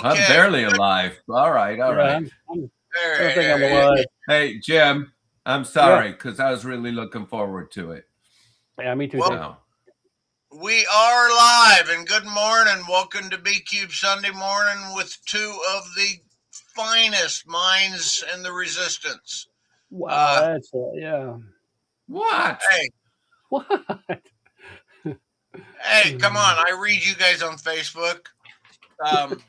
I'm barely alive. All right, all Yeah, right. I don't think I'm alive. Hey, Jim, I'm Yeah, sorry because I was really looking forward to it. yeah, me too, Well, Dave. So, we are live, and good morning. Welcome to B Cube Sunday morning with two of the finest minds in the resistance. Wow, Uh, that's yeah. what? hey, What? come on! I read you guys on Facebook. Um,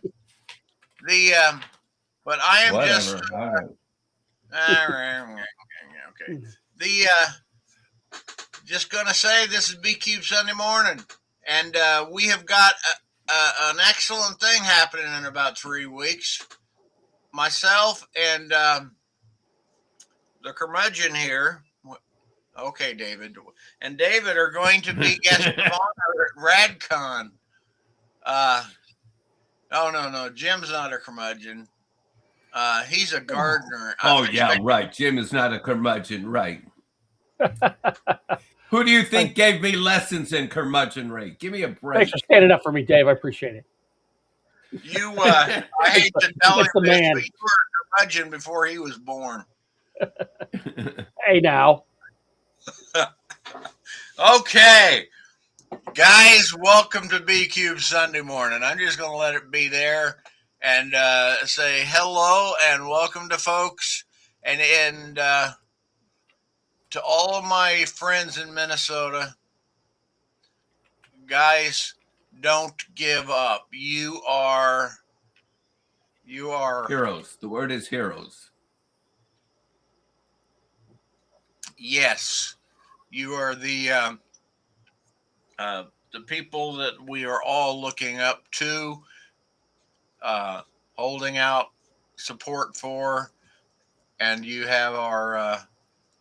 the but I am just Whatever. All right. okay. The just gonna say this is B Cube Sunday morning, and we have got an excellent thing happening in about 3 weeks. Myself and the curmudgeon here. Okay, David. And David are going to be guest of honor at RadCon. Uh, oh, no. Jim's not a curmudgeon. He's a gardener. Oh, yeah, right. Jim is not a curmudgeon, right? Who do you think gave me lessons in curmudgeonry? Give me a break. Thanks for standing up for me, Dave. I appreciate it. I hate to tell him It's the this, man. but you were a curmudgeon before he was born. Hey, now. Okay. Guys, welcome to B Cube Sunday morning. I'm just going to let it be there and say hello and welcome to folks and to all of my friends in Minnesota. Guys, don't give up. You are Heroes. The word is heroes. yes. You are the people that we are all looking up to, holding out support for, and you have our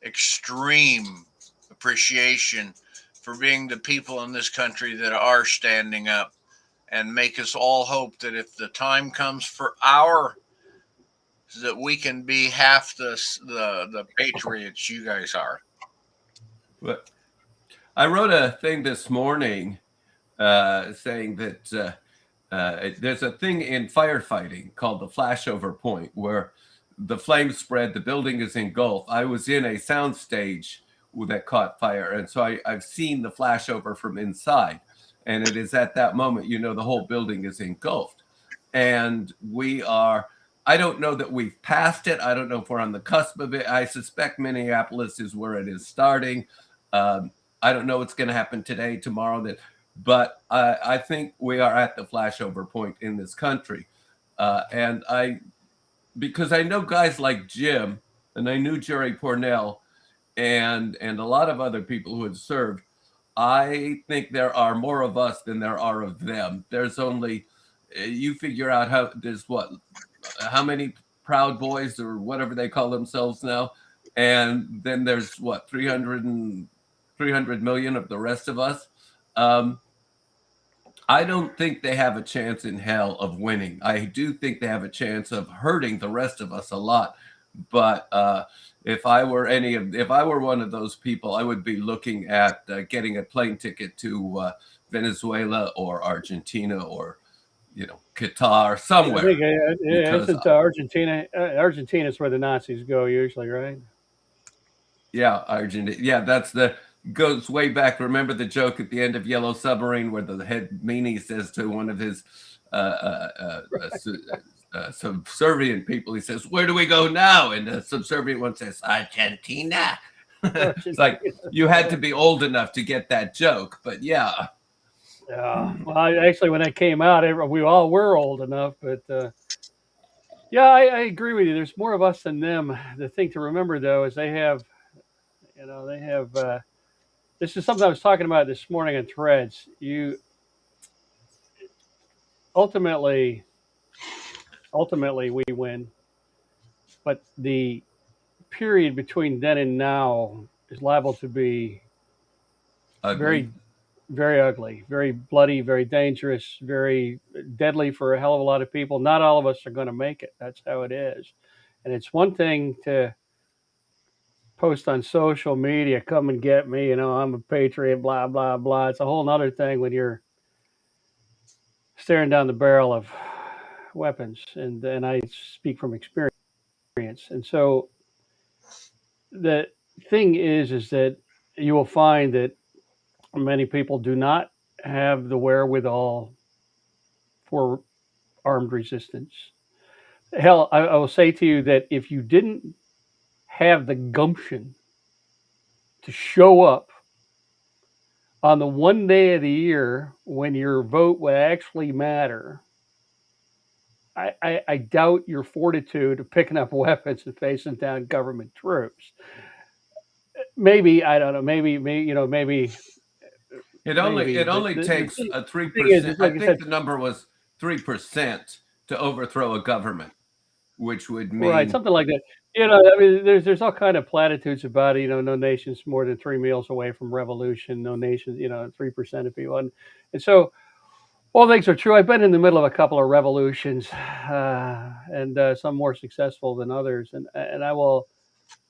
extreme appreciation for being the people in this country that are standing up, and make us all hope that if the time comes for that we can be half the patriots you guys are. But I wrote a thing this morning saying that there's a thing in firefighting called the flashover point where the flames spread, the building is engulfed. I was in a soundstage that caught fire, and so I've seen the flashover from inside. And it is at that moment, the whole building is engulfed. And I don't know that we've passed it. I don't know if we're on the cusp of it. I suspect Minneapolis is where it is starting. I don't know what's going to happen today, tomorrow, but I think we are at the flashover point in this country. Because I know guys like Jim, and I knew Jerry Pornell, and a lot of other people who had served. I think there are more of us than there are of them. There's only, you figure out how many Proud Boys or whatever they call themselves now, and then there's 300 million of the rest of us. I don't think they have a chance in hell of winning. I do think they have a chance of hurting the rest of us a lot. But if I were one of those people, I would be looking at getting a plane ticket to Venezuela or Argentina or Qatar somewhere. I think, isn't Argentina? Argentina is where the Nazis go usually, right? Yeah, Argentina. Yeah, goes way back. Remember the joke at the end of Yellow Submarine where the head meanie says to one of his subservient people, he says, "Where do we go now?" And the subservient one says, "Argentina." It's like you had to be old enough to get that joke, but yeah. Yeah. Well, actually, when that came out, we all were old enough, but yeah, I agree with you. There's more of us than them. The thing to remember, though, is they have. This is something I was talking about this morning on Threads. You ultimately we win, but the period between then and now is liable to be Ugly. very, very ugly, very bloody, very dangerous, very deadly for a hell of a lot of people. Not all of us are going to make it. That's how it is. And it's one thing to post on social media, come and get me, I'm a patriot, blah, blah, blah. It's a whole nother thing when you're staring down the barrel of weapons, and I speak from experience. And so the thing is that you will find that many people do not have the wherewithal for armed resistance. Hell, I will say to you that if you didn't have the gumption to show up on the one day of the year when your vote would actually matter, I doubt your fortitude of picking up weapons and facing down government troops. Maybe I don't know. Maybe It maybe. But only the takes thing, a three the thing is, percent. it's I like I think said, the number was 3% to overthrow a government, which would right, mean something like that. I mean, there's all kind of platitudes about it. No nation's more than 3 meals away from revolution. No nation, 3% of people, and so all things are true. I've been in the middle of a couple of revolutions, and some more successful than others, and I will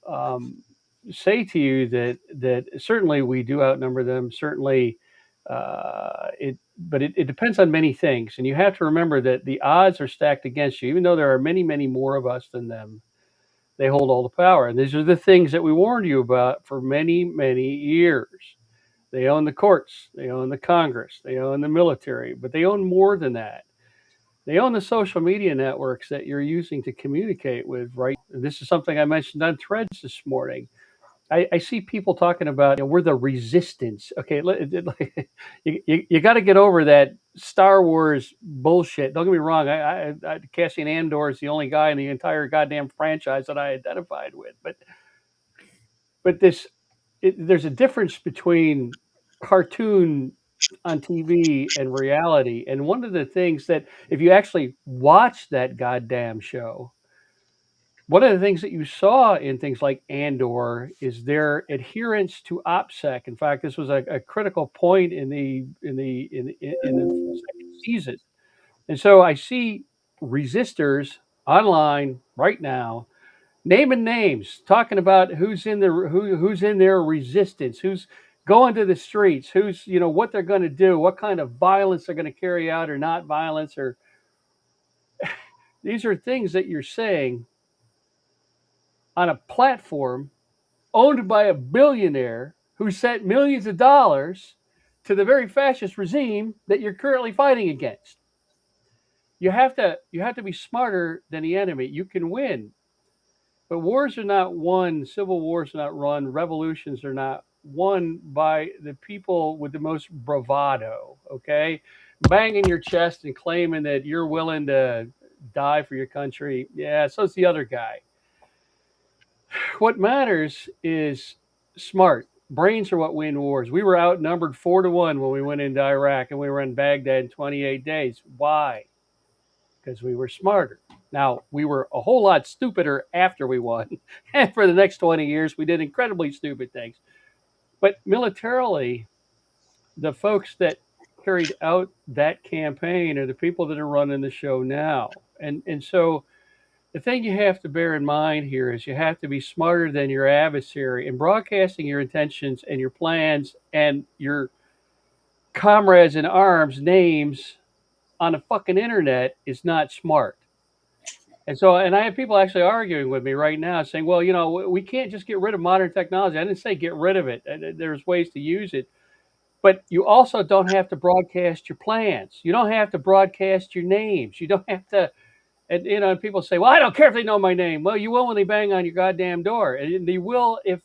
um, say to you that certainly we do outnumber them. Certainly, but it depends on many things, and you have to remember that the odds are stacked against you. Even though there are many more of us than them, they hold all the power, and these are the things that we warned you about for many years. They own the courts, they own the Congress, they own the military, but they own more than that. They own the social media networks that you're using to communicate with right now. This is something I mentioned on Threads this morning. I see people talking about, we're the resistance. Okay, you got to get over that Star Wars bullshit. Don't get me wrong. Cassian Andor is the only guy in the entire goddamn franchise that I identified with. But there's a difference between cartoon on TV and reality. And one of the things that, if you actually watch that goddamn show, one of the things that you saw in things like Andor is their adherence to OPSEC. In fact, this was a critical point in the second season. And so I see resistors online right now naming names, talking about who's in their resistance, who's going to the streets, who's what they're going to do, what kind of violence they're going to carry out or not violence, or these are things that you're saying on a platform owned by a billionaire who sent millions of dollars to the very fascist regime that you're currently fighting against. You have to be smarter than the enemy. You can win, but wars are not won, civil wars are not run, revolutions are not won by the people with the most bravado, okay? Banging your chest and claiming that you're willing to die for your country. Yeah, so's the other guy. What matters is smart. Brains are what win wars. We were outnumbered 4-1 when we went into Iraq, and we were in Baghdad in 28 days. Why? Because we were smarter. Now, we were a whole lot stupider after we won. And for the next 20 years, we did incredibly stupid things. But militarily, the folks that carried out that campaign are the people that are running the show now. And so the thing you have to bear in mind here is you have to be smarter than your adversary in broadcasting your intentions and your plans and your comrades in arms names on the fucking internet is not smart. And I have people actually arguing with me right now saying, well, we can't just get rid of modern technology. I didn't say get rid of it. There's ways to use it. But you also don't have to broadcast your plans. You don't have to broadcast your names. You don't have to, and people say, well, I don't care if they know my name. Well, you will when they bang on your goddamn door. And they will if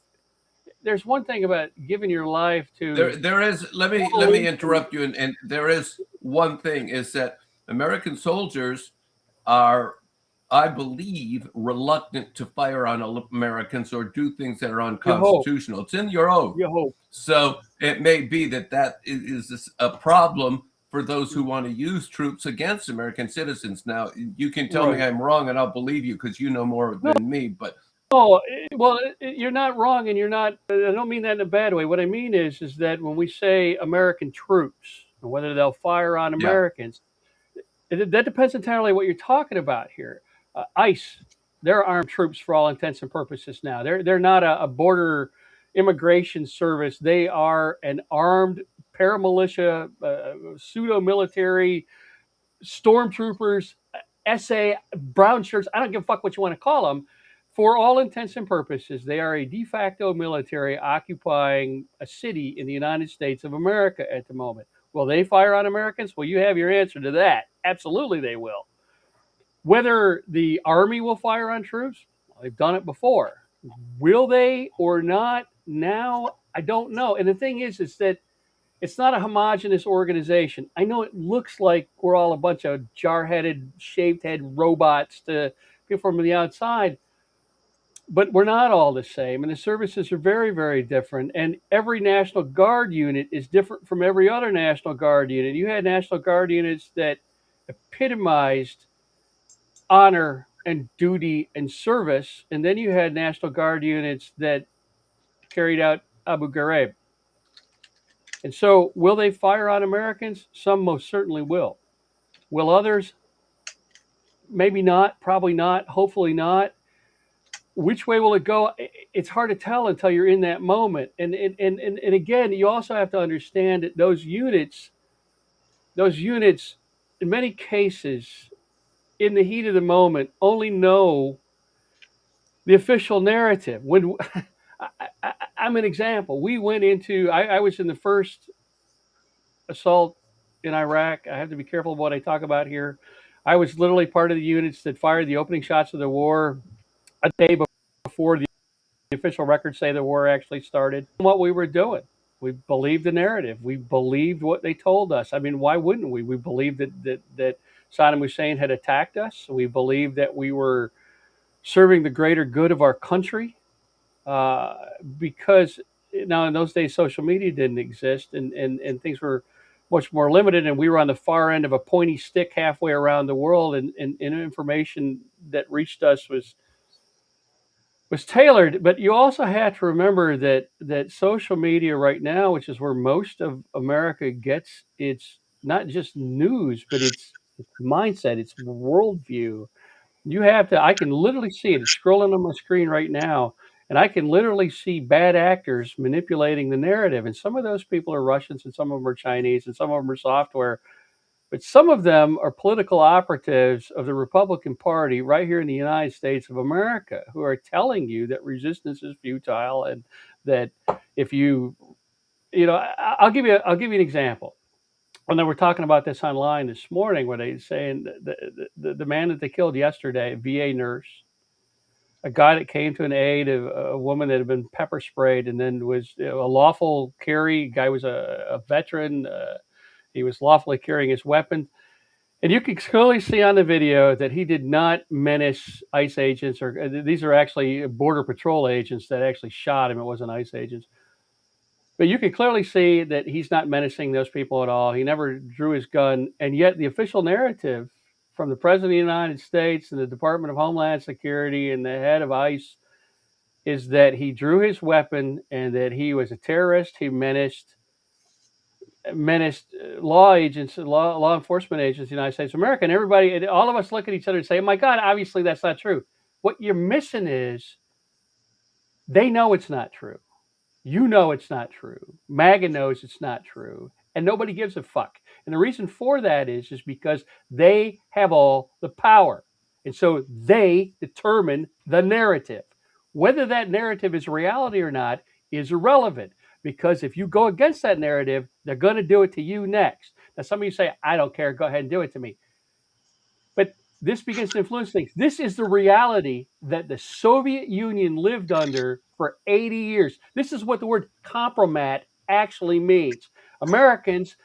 there's one thing about giving your life to there is. Let me interrupt you, and there is one thing is that American soldiers are, I believe, reluctant to fire on Americans or do things that are you hope, unconstitutional. It's in your oath. you hope. So it may be that is a problem for those who want to use troops against American citizens. Now, you can tell me Right. I'm wrong, and I'll believe you because you know more No, than me. But well, you're not wrong, and you're not. I don't mean that in a bad way. What I mean is that when we say American troops, and whether they'll fire on yeah, Americans, that depends entirely what you're talking about here. ICE, they're armed troops for all intents and purposes now. They're not a border immigration service. They are an armed paramilitia, pseudo military stormtroopers SA, brown shirts, I don't give a fuck what you want to call them. For all intents and purposes, they are a de facto military occupying a city in the United States of America at the moment. Will they fire on Americans? Well, you have your answer to that. Absolutely, they will. Whether the Army will fire on troops, well, they've done it before. Will they or not now? I don't know. And the thing is that it's not a homogenous organization. I know it looks like we're all a bunch of jar-headed, shaved-head robots to people from the outside, but we're not all the same, and the services are very, very different. And every National Guard unit is different from every other National Guard unit. You had National Guard units that epitomized honor and duty and service, and then you had National Guard units that carried out Abu Ghraib. And so, will they fire on Americans? Some most certainly will. Will others? Maybe not, probably not, hopefully not. Which way will it go? It's hard to tell until you're in that moment. And again, you also have to understand that those units, in many cases, in the heat of the moment, only know the official narrative. When I'm an example, we went into, I was in the first assault in Iraq. I have to be careful of what I talk about here. I was literally part of the units that fired the opening shots of the war a day before the official records say the war actually started. What we were doing, we believed the narrative. We believed what they told us. I mean, why wouldn't we? We believed that Saddam Hussein had attacked us. We believed that we were serving the greater good of our country, because now in those days social media didn't exist, and things were much more limited, and we were on the far end of a pointy stick halfway around the world, and information that reached us was tailored. But you also have to remember that social media right now, which is where most of America gets its not just news, but its mindset, its worldview. You have to, I can literally see it. It's scrolling on my screen right now, and I can literally see bad actors manipulating the narrative. And some of those people are Russians, and some of them are Chinese, and some of them are software. But some of them are political operatives of the Republican Party right here in the United States of America, who are telling you that resistance is futile, and that if I'll give you an example. When they were talking about this online this morning, where they saying the man that they killed yesterday, a VA nurse, a guy that came to an aid of a woman that had been pepper sprayed, and then was a lawful carry. Guy was a veteran. He was lawfully carrying his weapon. And you can clearly see on the video that he did not menace ICE agents, or these are actually Border Patrol agents that actually shot him. It wasn't ICE agents. But you can clearly see that he's not menacing those people at all. He never drew his gun. And yet the official narrative from the President of the United States and the Department of Homeland Security and the head of ICE is that he drew his weapon and that he was a terrorist. He menaced law enforcement agents of the United States of America. And everybody, all of us look at each other and say, oh my God, obviously that's not true. What you're missing is they know it's not true. You know it's not true. MAGA knows it's not true. And nobody gives a fuck. And the reason for that is because they have all the power. And so they determine the narrative. Whether that narrative is reality or not is irrelevant. Because if you go against that narrative, they're going to do it to you next. Now, some of you say, I don't care. Go ahead and do it to me. But this begins to influence things. This is the reality that the Soviet Union lived under for 80 years. This is what the word compromat actually means. Americans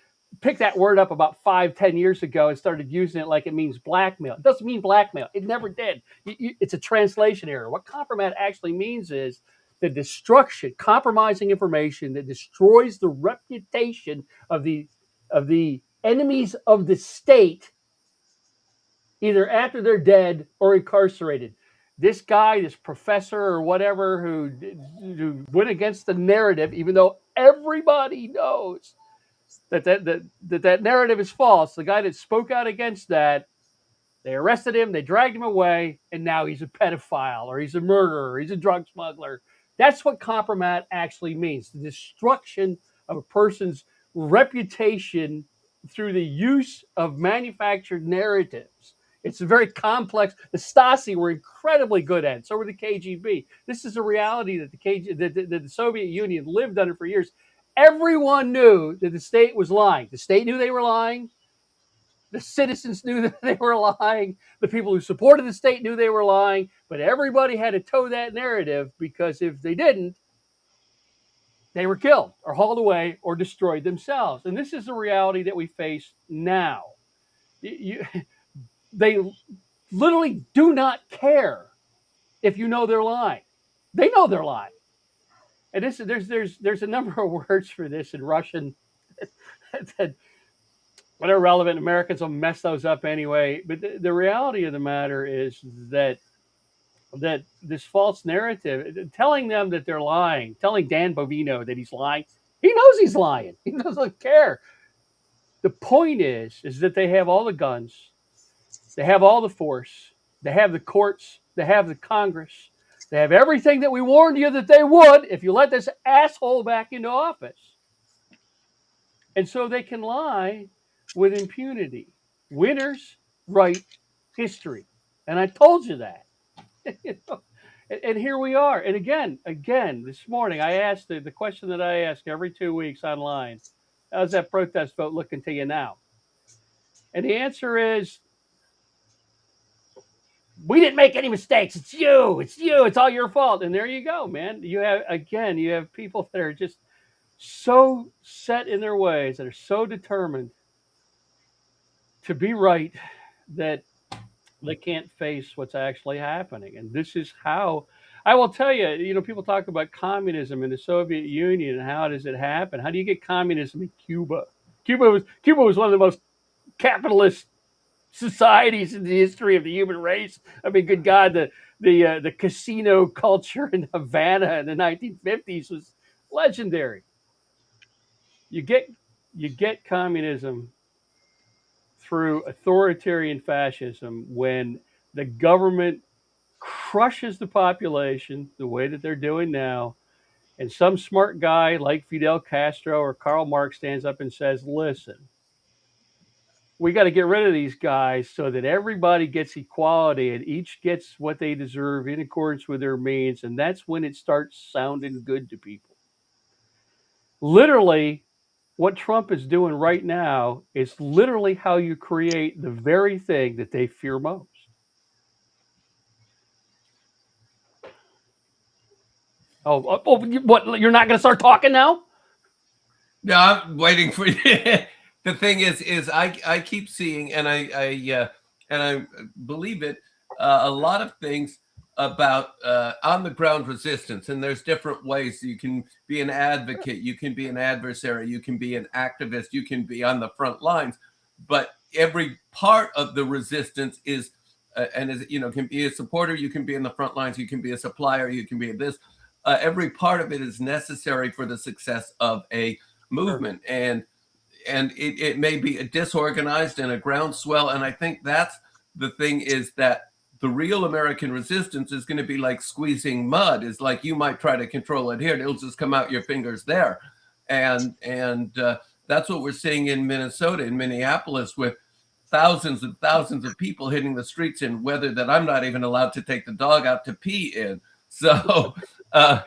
picked that word up about 5-10 years ago and started using it like it means blackmail. It doesn't mean blackmail. It never did. It's a translation error. What compromat actually means is the destruction, compromising information that destroys the reputation of the enemies of the state, either after they're dead or incarcerated. This guy, this professor or whatever, who went against the narrative, even though everybody knows that narrative is false. The guy that spoke out against that, they arrested him, they dragged him away, and now he's a pedophile, or he's a murderer, or he's a drug smuggler. That's what compromat actually means: the destruction of a person's reputation through the use of manufactured narratives. It's a very complex. The Stasi were incredibly good at it. So were the KGB. This is a reality that the Soviet Union lived under for years. Everyone knew that the state was lying. The state knew they were lying. The citizens knew that they were lying. The people who supported the state knew they were lying. But everybody had to toe that narrative, because if they didn't, they were killed or hauled away or destroyed themselves. And this is the reality that we face now. They literally do not care if you know they're lying. They know they're lying. And there's a number of words for this in Russian that what are relevant. Americans will mess those up anyway. But the reality of the matter is that this false narrative, telling them that they're lying, telling Dan Bovino that he's lying, he knows he's lying. He doesn't care. The point is that they have all the guns, they have all the force, they have the courts, they have the Congress, they have everything that we warned you that they would if you let this asshole back into office. And so they can lie with impunity. Winners write history. And I told you that. You know? And here we are. And again, this morning, I asked the question that I ask every 2 weeks online: how's that protest vote looking to you now? And the answer is, we didn't make any mistakes. It's you. It's all your fault. And there you go, man. You have people that are just so set in their ways, that are so determined to be right, that they can't face what's actually happening. And this is how, I will tell you, people talk about communism in the Soviet Union and how does it happen? How do you get communism in Cuba? Cuba was one of the most capitalist societies in the history of the human race. I mean, good God, the casino culture in Havana in the 1950s was legendary. You get communism through authoritarian fascism when the government crushes the population the way that they're doing now, and some smart guy like Fidel Castro or Karl Marx stands up and says, listen, we got to get rid of these guys so that everybody gets equality and each gets what they deserve in accordance with their means. And that's when it starts sounding good to people. Literally, what Trump is doing right now is literally how you create the very thing that they fear most. What? You're not going to start talking now? No, I'm waiting for you. The thing is I keep seeing, and I believe it, a lot of things about on the ground resistance, and there's different ways. You can be an advocate, you can be an adversary, you can be an activist, you can be on the front lines, but every part of the resistance is can be a supporter, you can be in the front lines, you can be a supplier, you can be this. Every part of it is necessary for the success of a movement. And it may be disorganized and a groundswell. And I think that's the thing, is that the real American resistance is going to be like squeezing mud. Is like, you might try to control it here, it'll just come out your fingers there. And that's what we're seeing in Minnesota, in Minneapolis, with thousands and thousands of people hitting the streets in weather that I'm not even allowed to take the dog out to pee in. So that's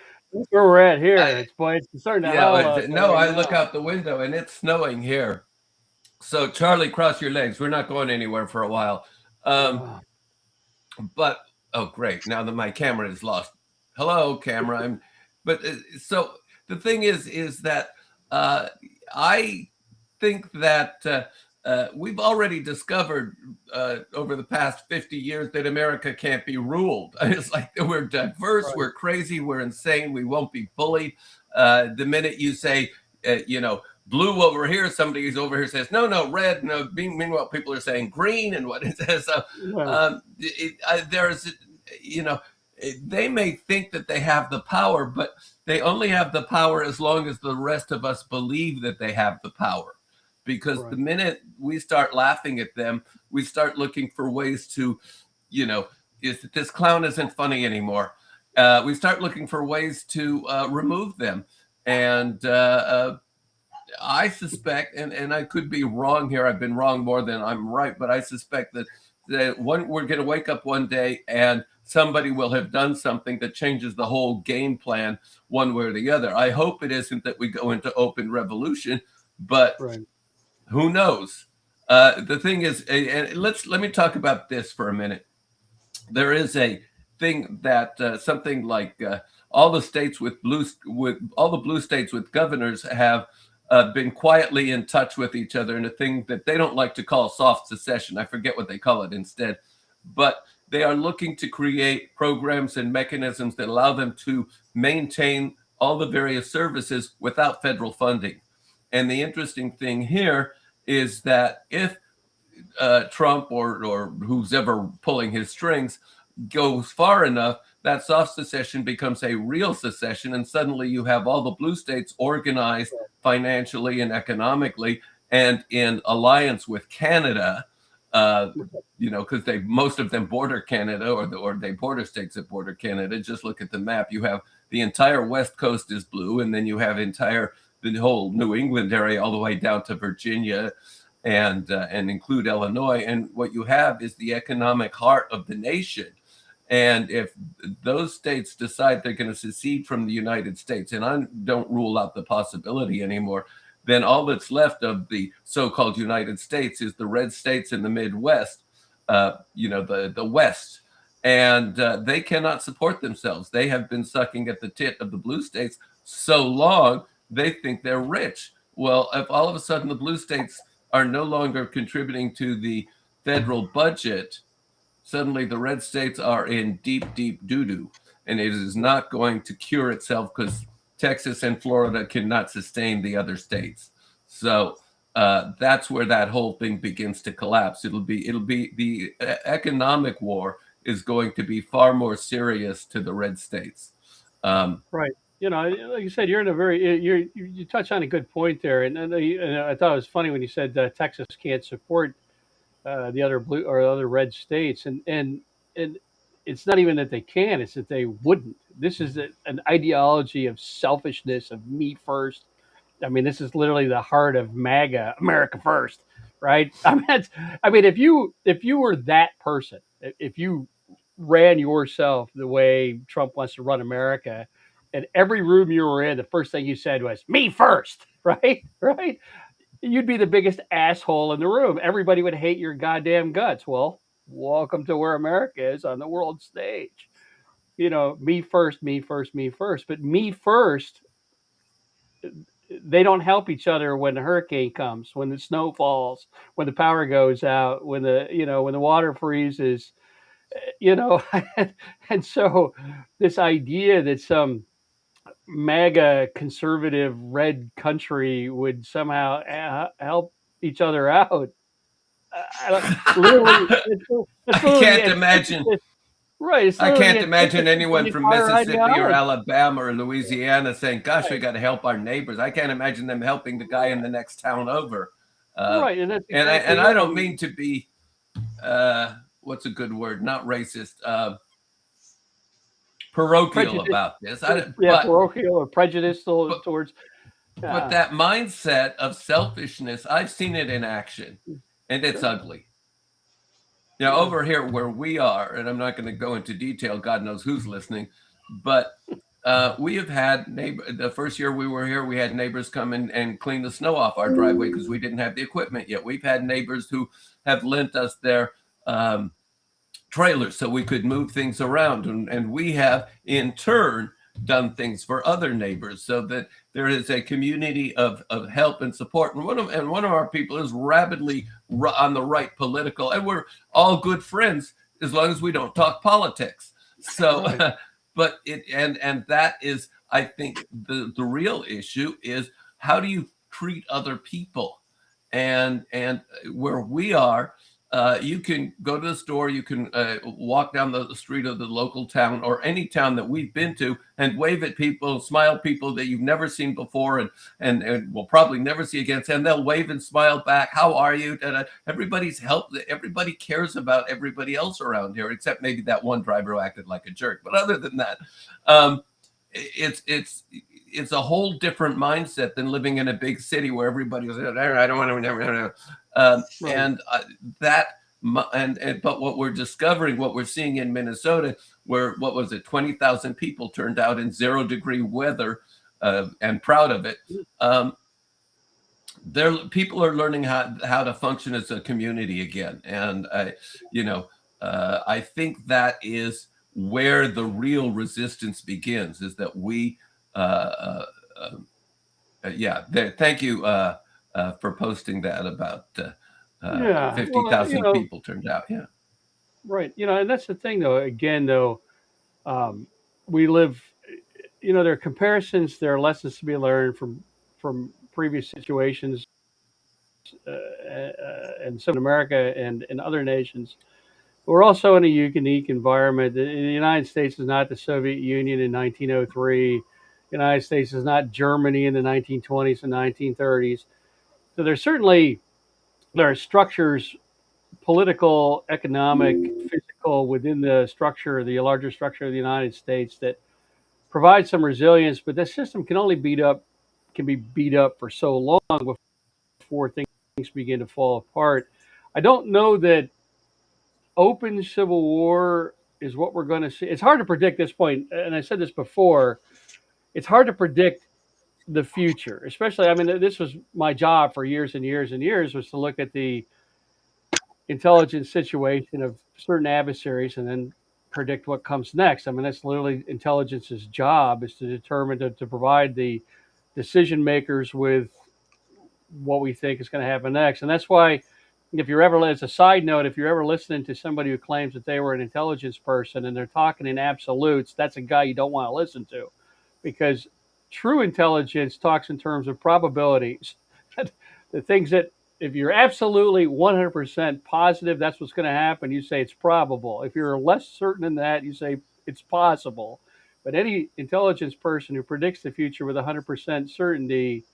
where we're at here. It's starting to I look out the window and it's snowing here. So Charlie, cross your legs. We're not going anywhere for a while. But oh, great! Now that my camera is lost. Hello, camera. So the thing is that I think that we've already discovered over the past 50 years that America can't be ruled. It's like we're diverse, right. We're crazy, we're insane, we won't be bullied. The minute you say, blue over here, somebody over here says, no, red. No, meanwhile, people are saying green and what it says. So they may think that they have the power, but they only have the power as long as the rest of us believe that they have the power. Because right. The minute we start laughing at them, we start looking for ways to, this clown isn't funny anymore. We start looking for ways to remove them. And I suspect, and I could be wrong here, I've been wrong more than I'm right, but I suspect that we're going to wake up one day and somebody will have done something that changes the whole game plan one way or the other. I hope it isn't that we go into open revolution, but Right. who knows? The thing is, and let me talk about this for a minute. There is a thing that something like all the states with all the blue states with governors have been quietly in touch with each other in a thing that they don't like to call soft secession. I forget what they call it instead, but they are looking to create programs and mechanisms that allow them to maintain all the various services without federal funding. And the interesting thing here is that if Trump or who's ever pulling his strings goes far enough, that soft secession becomes a real secession, and suddenly you have all the blue states organized financially and economically and in alliance with Canada. Because most of them border Canada, or they border states that border Canada. Just look at the map. You have the entire West Coast is blue, and then you have the whole New England area all the way down to Virginia, and include Illinois. And what you have is the economic heart of the nation. And if those states decide they're going to secede from the United States, and I don't rule out the possibility anymore, then all that's left of the so-called United States is the red states in the Midwest, the West. And they cannot support themselves. They have been sucking at the tit of the blue states so long, they think they're rich. Well, if all of a sudden the blue states are no longer contributing to the federal budget, suddenly the red states are in deep, deep doo-doo. And it is not going to cure itself because Texas and Florida cannot sustain the other states. So that's where that whole thing begins to collapse. It'll be the economic war is going to be far more serious to the red states. Right. Like you said, you're in a very you touch on a good point there, and I thought it was funny when you said Texas can't support the other blue or other red states, and it's not even that they can; it's that they wouldn't. This is an ideology of selfishness, of me first. I mean, this is literally the heart of MAGA, America First, right? If you were that person, if you ran yourself the way Trump wants to run America, and every room you were in, the first thing you said was "me first," right? Right? You'd be the biggest asshole in the room. Everybody would hate your goddamn guts. Well, welcome to where America is on the world stage. Me first, me first, me first. But me first, they don't help each other when the hurricane comes, when the snow falls, when the power goes out, when the water freezes, and so this idea that some MAGA conservative red country would somehow help each other out. Literally, I can't imagine. Right. I can't imagine anyone from Mississippi or ideology. Alabama or Louisiana saying, "Gosh, we got to help our neighbors." I can't imagine them helping the guy in the next town over. Right, and that's and I don't mean to be what's a good word? Not racist. Parochial about this. Parochial or prejudicial towards. But that mindset of selfishness, I've seen it in action, and it's ugly. Over here where we are, and I'm not going to go into detail, God knows who's listening, but we have had the first year we were here, we had neighbors come in and clean the snow off our driveway because we didn't have the equipment yet. We've had neighbors who have lent us their trailers so we could move things around, and we have in turn done things for other neighbors so that there is a community of help and support. And one of our people is rabidly on the right political, and we're all good friends as long as we don't talk politics. So, right. But that is, I think, the real issue is how do you treat other people, and where we are. You can go to the store, you can walk down the street of the local town or any town that we've been to and wave at people, smile people that you've never seen before and will probably never see again. And they'll wave and smile back. How are you? Everybody's helped. Everybody cares about everybody else around here, except maybe that one driver who acted like a jerk. But other than that, it's a whole different mindset than living in a big city where everybody goes, I don't want to. Right. And that but what we're discovering, what we're seeing in Minnesota, where what was it, 20,000 people turned out in 0-degree weather, and proud of it. People are learning how to function as a community again, and I think that is where the real resistance begins. Is that we, thank you for posting that about Yeah. 50,000 people turned out. Yeah. Right. And that's the thing, though. Again, though, we live. There are comparisons. There are lessons to be learned from previous situations, and some in America and in other nations. We're also in a unique environment. The United States is not the Soviet Union in 1903. The United States is not Germany in the 1920s and 1930s. So there are structures, political, economic, physical, within the larger structure of the United States that provide some resilience. But the system can be beat up for so long before things begin to fall apart. I don't know that open civil war is what we're going to see. It's hard to predict this point, and I said this before. It's hard to predict the future, especially. I mean, this was my job for years and years and years, was to look at the intelligence situation of certain adversaries and then predict what comes next. I mean, that's literally intelligence's job, is to determine to provide the decision makers with what we think is going to happen next. And that's why, if you're ever, as a side note, if you're ever listening to somebody who claims that they were an intelligence person and they're talking in absolutes, that's a guy you don't want to listen to, because true intelligence talks in terms of probabilities. The things that, if you're absolutely 100% positive that's what's going to happen, you say it's probable. If you're less certain than that, you say it's possible. But any intelligence person who predicts the future with 100% certainty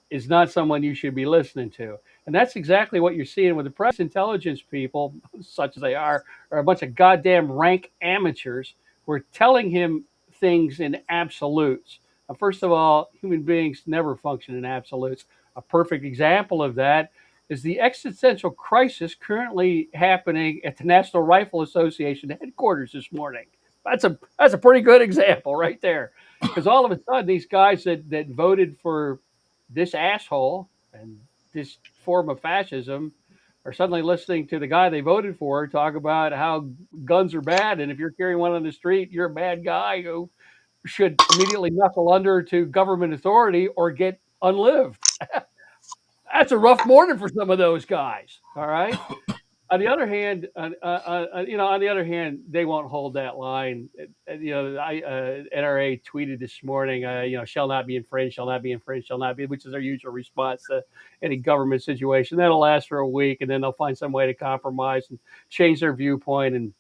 is not someone you should be listening to. And that's exactly what you're seeing with the press. Intelligence people, such as they are a bunch of goddamn rank amateurs who are telling him things in absolutes. Now, first of all, human beings never function in absolutes. A perfect example of that is the existential crisis currently happening at the National Rifle Association headquarters this morning. That's a pretty good example right there. Because all of a sudden, these guys that voted for this asshole and this form of fascism are suddenly listening to the guy they voted for talk about how guns are bad, and if you're carrying one on the street, you're a bad guy who should immediately knuckle under to government authority or get unlived. That's a rough morning for some of those guys. All right. On the other hand, they won't hold that line. NRA tweeted this morning, shall not be infringed, shall not be infringed, shall not be, which is their usual response to any government situation. That'll last for a week, and then they'll find some way to compromise and change their viewpoint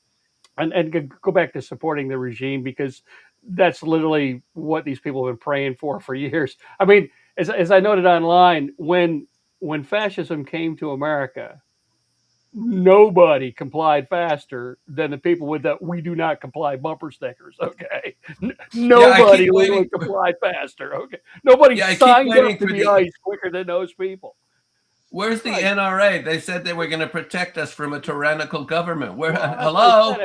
and go back to supporting the regime, because that's literally what these people have been praying for years. I mean, as I noted online, when fascism came to America, nobody complied faster than the people with that "we do not comply" bumper stickers. Okay, nobody literally complied faster. Okay, nobody signed up to be ICE quicker than those people. Where's the NRA? They said they were going to protect us from a tyrannical government. Hello?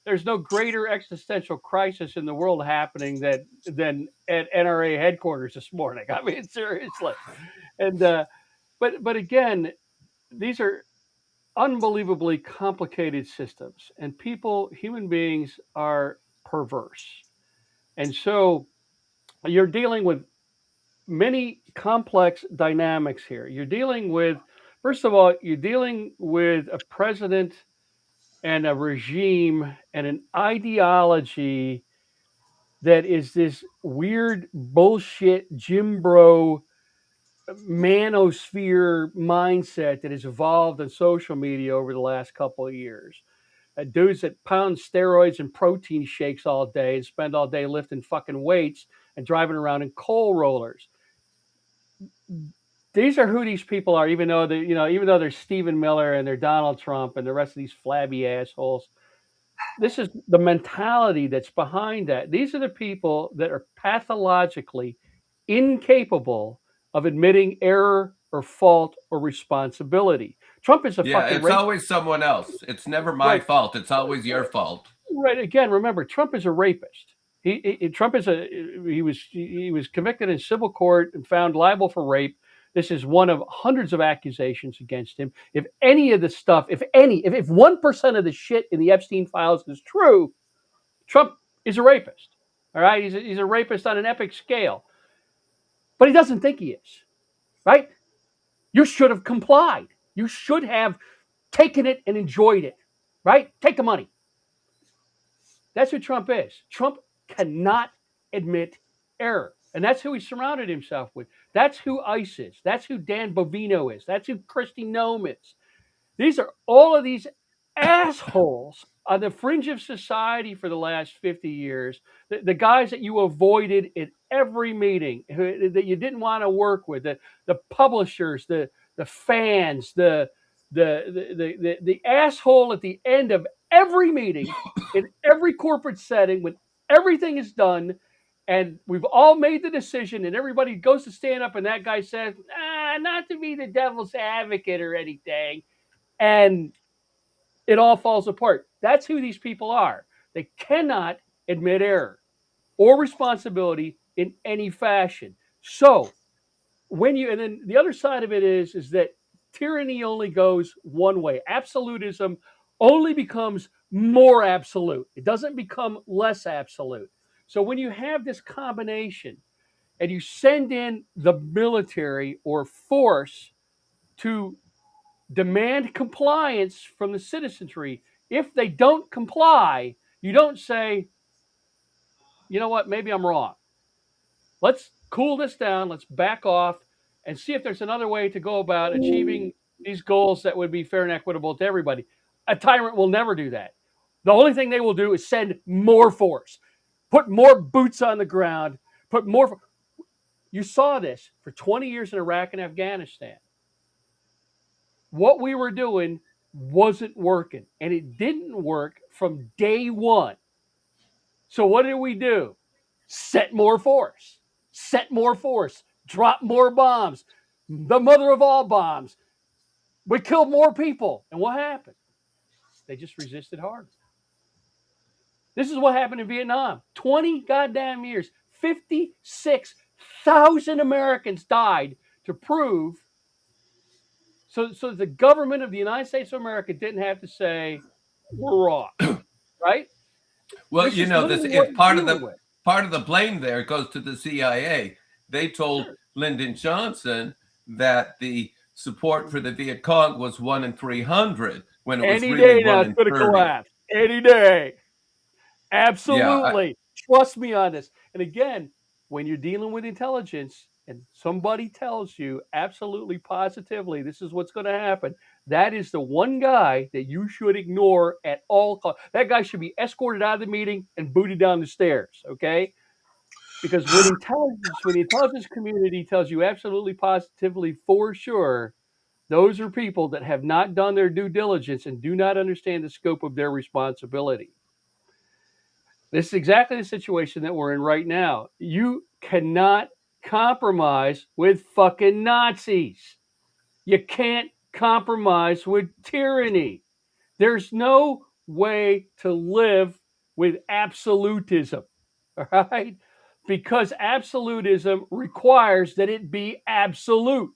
There's no greater existential crisis in the world happening than at NRA headquarters this morning. I mean, seriously. And but again, these are unbelievably complicated systems, and human beings are perverse. And so you're dealing with many complex dynamics here. First of all, you're dealing with a president and a regime and an ideology that is this weird bullshit Jim Bro manosphere mindset that has evolved on social media over the last couple of years. Dudes that pound steroids and protein shakes all day and spend all day lifting fucking weights and driving around in coal rollers. These are who these people are, even though they're Stephen Miller and they're Donald Trump and the rest of these flabby assholes. This is the mentality that's behind that. These are the people that are pathologically incapable of admitting error or fault or responsibility. Trump is a Yeah, fucking it's rapist. always someone else. It's never my fault. It's always your fault. Right. Again, remember, Trump is a rapist. Trump is he was convicted in civil court and found liable for rape. This is one of hundreds of accusations against him. If any of the stuff, if 1% of the shit in the Epstein files is true, Trump is a rapist. All right, he's a rapist on an epic scale, but he doesn't think he is. Right? You should have complied. You should have taken it and enjoyed it. Right? Take the money. That's who Trump is. Trump cannot admit error. And that's who he surrounded himself with. That's who ICE is. That's who Dan Bovino is. That's who Kristi Noem is. These are all of these assholes on the fringe of society for the last 50 years. The guys that you avoided at every meeting, that you didn't want to work with, the publishers, the fans, the asshole at the end of every meeting, in every corporate setting, when everything is done, and we've all made the decision, and everybody goes to stand up, and that guy says, not to be the devil's advocate or anything, and it all falls apart. That's who these people are. They cannot admit error or responsibility in any fashion. So and then the other side of it is that tyranny only goes one way. Absolutism only becomes more absolute. It doesn't become less absolute. So when you have this combination and you send in the military or force to demand compliance from the citizenry, if they don't comply, you don't say, you know what, maybe I'm wrong. Let's cool this down. Let's back off and see if there's another way to go about achieving these goals that would be fair and equitable to everybody. A tyrant will never do that. The only thing they will do is send more force, put more boots on the ground, put more. You saw this for 20 years in Iraq and Afghanistan. What we were doing wasn't working, and it didn't work from day one. So what did we do? Set more force, drop more bombs, the mother of all bombs. We killed more people. And what happened? They just resisted harder. This is what happened in Vietnam. 20 goddamn years. 56,000 Americans died to prove. So the government of the United States of America didn't have to say, we're wrong. Right? Well, This you is know, this literally what is part you're of the dealing with. part of the blame there goes to the CIA. They told Lyndon Johnson that the support for the Viet Cong was 1 in 300 when it was Any really day now 1 it's in going to 30. collapse. Any day. Yeah, Absolutely. Trust me on this. And again, when you're dealing with intelligence and somebody tells you absolutely positively this is what's going to happen, that is the one guy that you should ignore at all costs. That guy should be escorted out of the meeting and booted down the stairs, okay? Because when the intelligence community tells you absolutely positively for sure, those are people that have not done their due diligence and do not understand the scope of their responsibility. This is exactly the situation that we're in right now. You cannot compromise with fucking Nazis. You can't compromise with tyranny. There's no way to live with absolutism, all right? Because absolutism requires that it be absolute.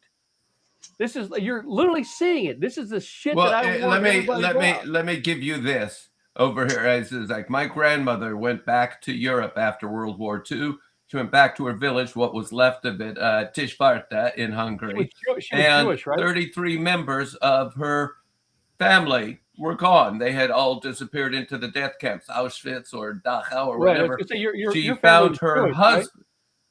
You're literally seeing it. This is the shit that well, I warned everybody about. let me give you this over here. It's like my grandmother went back to Europe after World War II. She went back to her village, what was left of it, Tisvarta in Hungary, She was and Jewish, right? 33 members of her family were gone. They had all disappeared into the death camps, Auschwitz or Dachau or Right. I was whatever. going to say, your She family found was her Jewish, right? husband.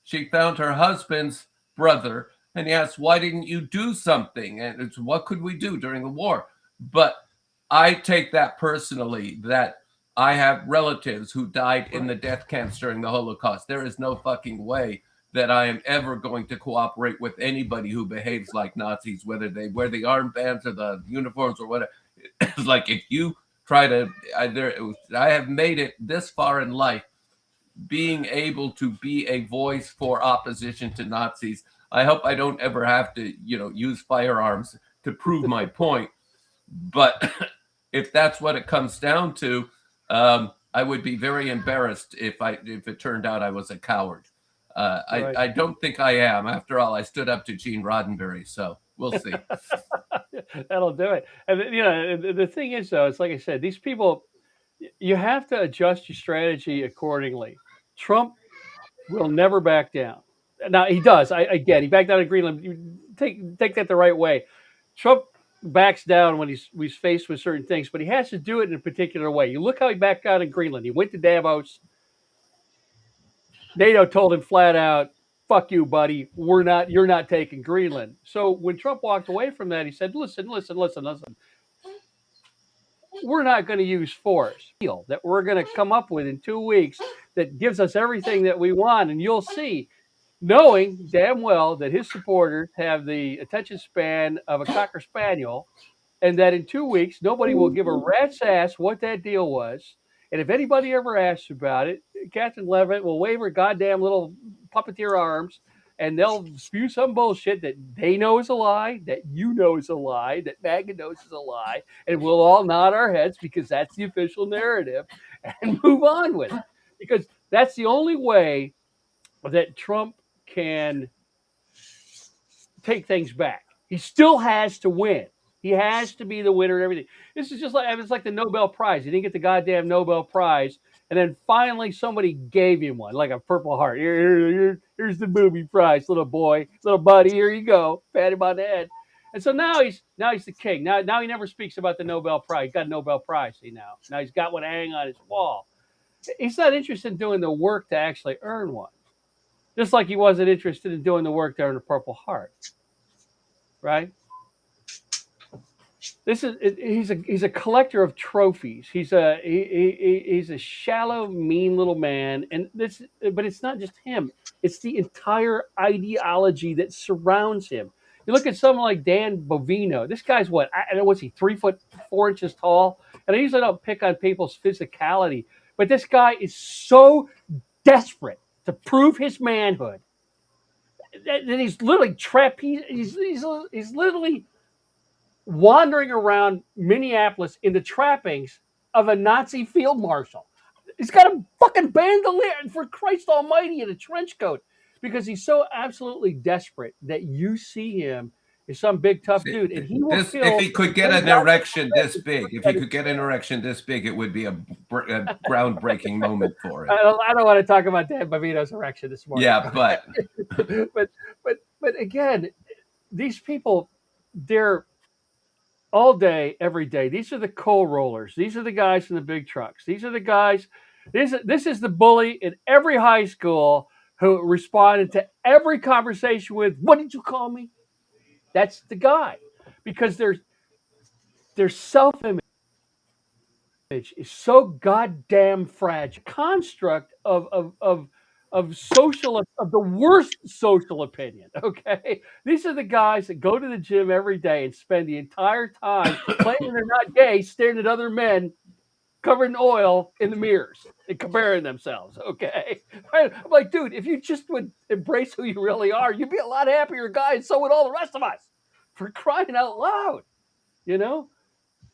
She found her husband's brother, and he asked, "Why didn't you do something?" And it's, "What could we do during the war?" But I take that personally. That I have relatives who died in the death camps during the Holocaust. There is no fucking way that I am ever going to cooperate with anybody who behaves like Nazis, whether they wear the armbands or the uniforms or whatever. It's like if you try to, I have made it this far in life, being able to be a voice for opposition to Nazis. I hope I don't ever have to, use firearms to prove my point. But if that's what it comes down to, I would be very embarrassed if it turned out I was a coward. Right. I don't think I am. After all, I stood up to Gene Roddenberry, so we'll see. That'll do it. And the thing is, though, it's like I said, these people, you have to adjust your strategy accordingly. Trump will never back down. Now he does. I get. He backed down in Greenland. You take that the right way. Trump backs down when he's faced with certain things, but he has to do it in a particular way. You look how he backed down in Greenland. He went to Davos. NATO told him flat out, "Fuck you, buddy. You're not taking Greenland." So when Trump walked away from that, he said, "Listen. We're not going to use force that we're going to come up with in 2 weeks that gives us everything that we want, and you'll see." Knowing damn well that his supporters have the attention span of a Cocker Spaniel, and that in 2 weeks, nobody will give a rat's ass what that deal was. And if anybody ever asks about it, Catherine Levitt will wave her goddamn little puppeteer arms, and they'll spew some bullshit that they know is a lie, that you know is a lie, that MAGA knows is a lie, and we'll all nod our heads because that's the official narrative and move on with it. Because that's the only way that Trump can take things back. He still has to win. He has to be the winner and everything. This is just like it's like the Nobel Prize. He didn't get the goddamn Nobel Prize, and then finally somebody gave him one, like a Purple Heart. Here's the booby prize, little boy, little buddy. Here you go. Pat him on the head. And so now he's the king. Now he never speaks about the Nobel Prize. He got a Nobel Prize. See now he's got one hanging on his wall. He's not interested in doing the work to actually earn one. Just like he wasn't interested in doing the work to earn a Purple Heart, right? He's a collector of trophies. He's a shallow, mean little man, but it's not just him. It's the entire ideology that surrounds him. You look at someone like Dan Bovino. This guy's what? What's he? 3'4" tall. And I usually don't pick on people's physicality, but this guy is so desperate to prove his manhood that he's literally trapped. He's literally wandering around Minneapolis in the trappings of a Nazi field marshal. He's got a fucking bandolier, for Christ almighty, in a trench coat, because he's so absolutely desperate that you see him as some big tough dude, and he will kill. If he could get an erection this big, it would be a groundbreaking moment for him. I don't want to talk about Dan Bovino's erection this morning. Yeah, but again, these people, they're all day, every day. These are the coal rollers. These are the guys in the big trucks. These are the guys. This is the bully in every high school who responded to every conversation with, "What did you call me?" That's the guy, because their self-image is so goddamn fragile. Construct of the worst social opinion. Okay, these are the guys that go to the gym every day and spend the entire time claiming they're not gay, staring at other men covered in oil in the mirrors and comparing themselves. Okay, I'm like, dude, if you just would embrace who you really are, you'd be a lot happier guy, and so would all the rest of us. For crying out loud, you know.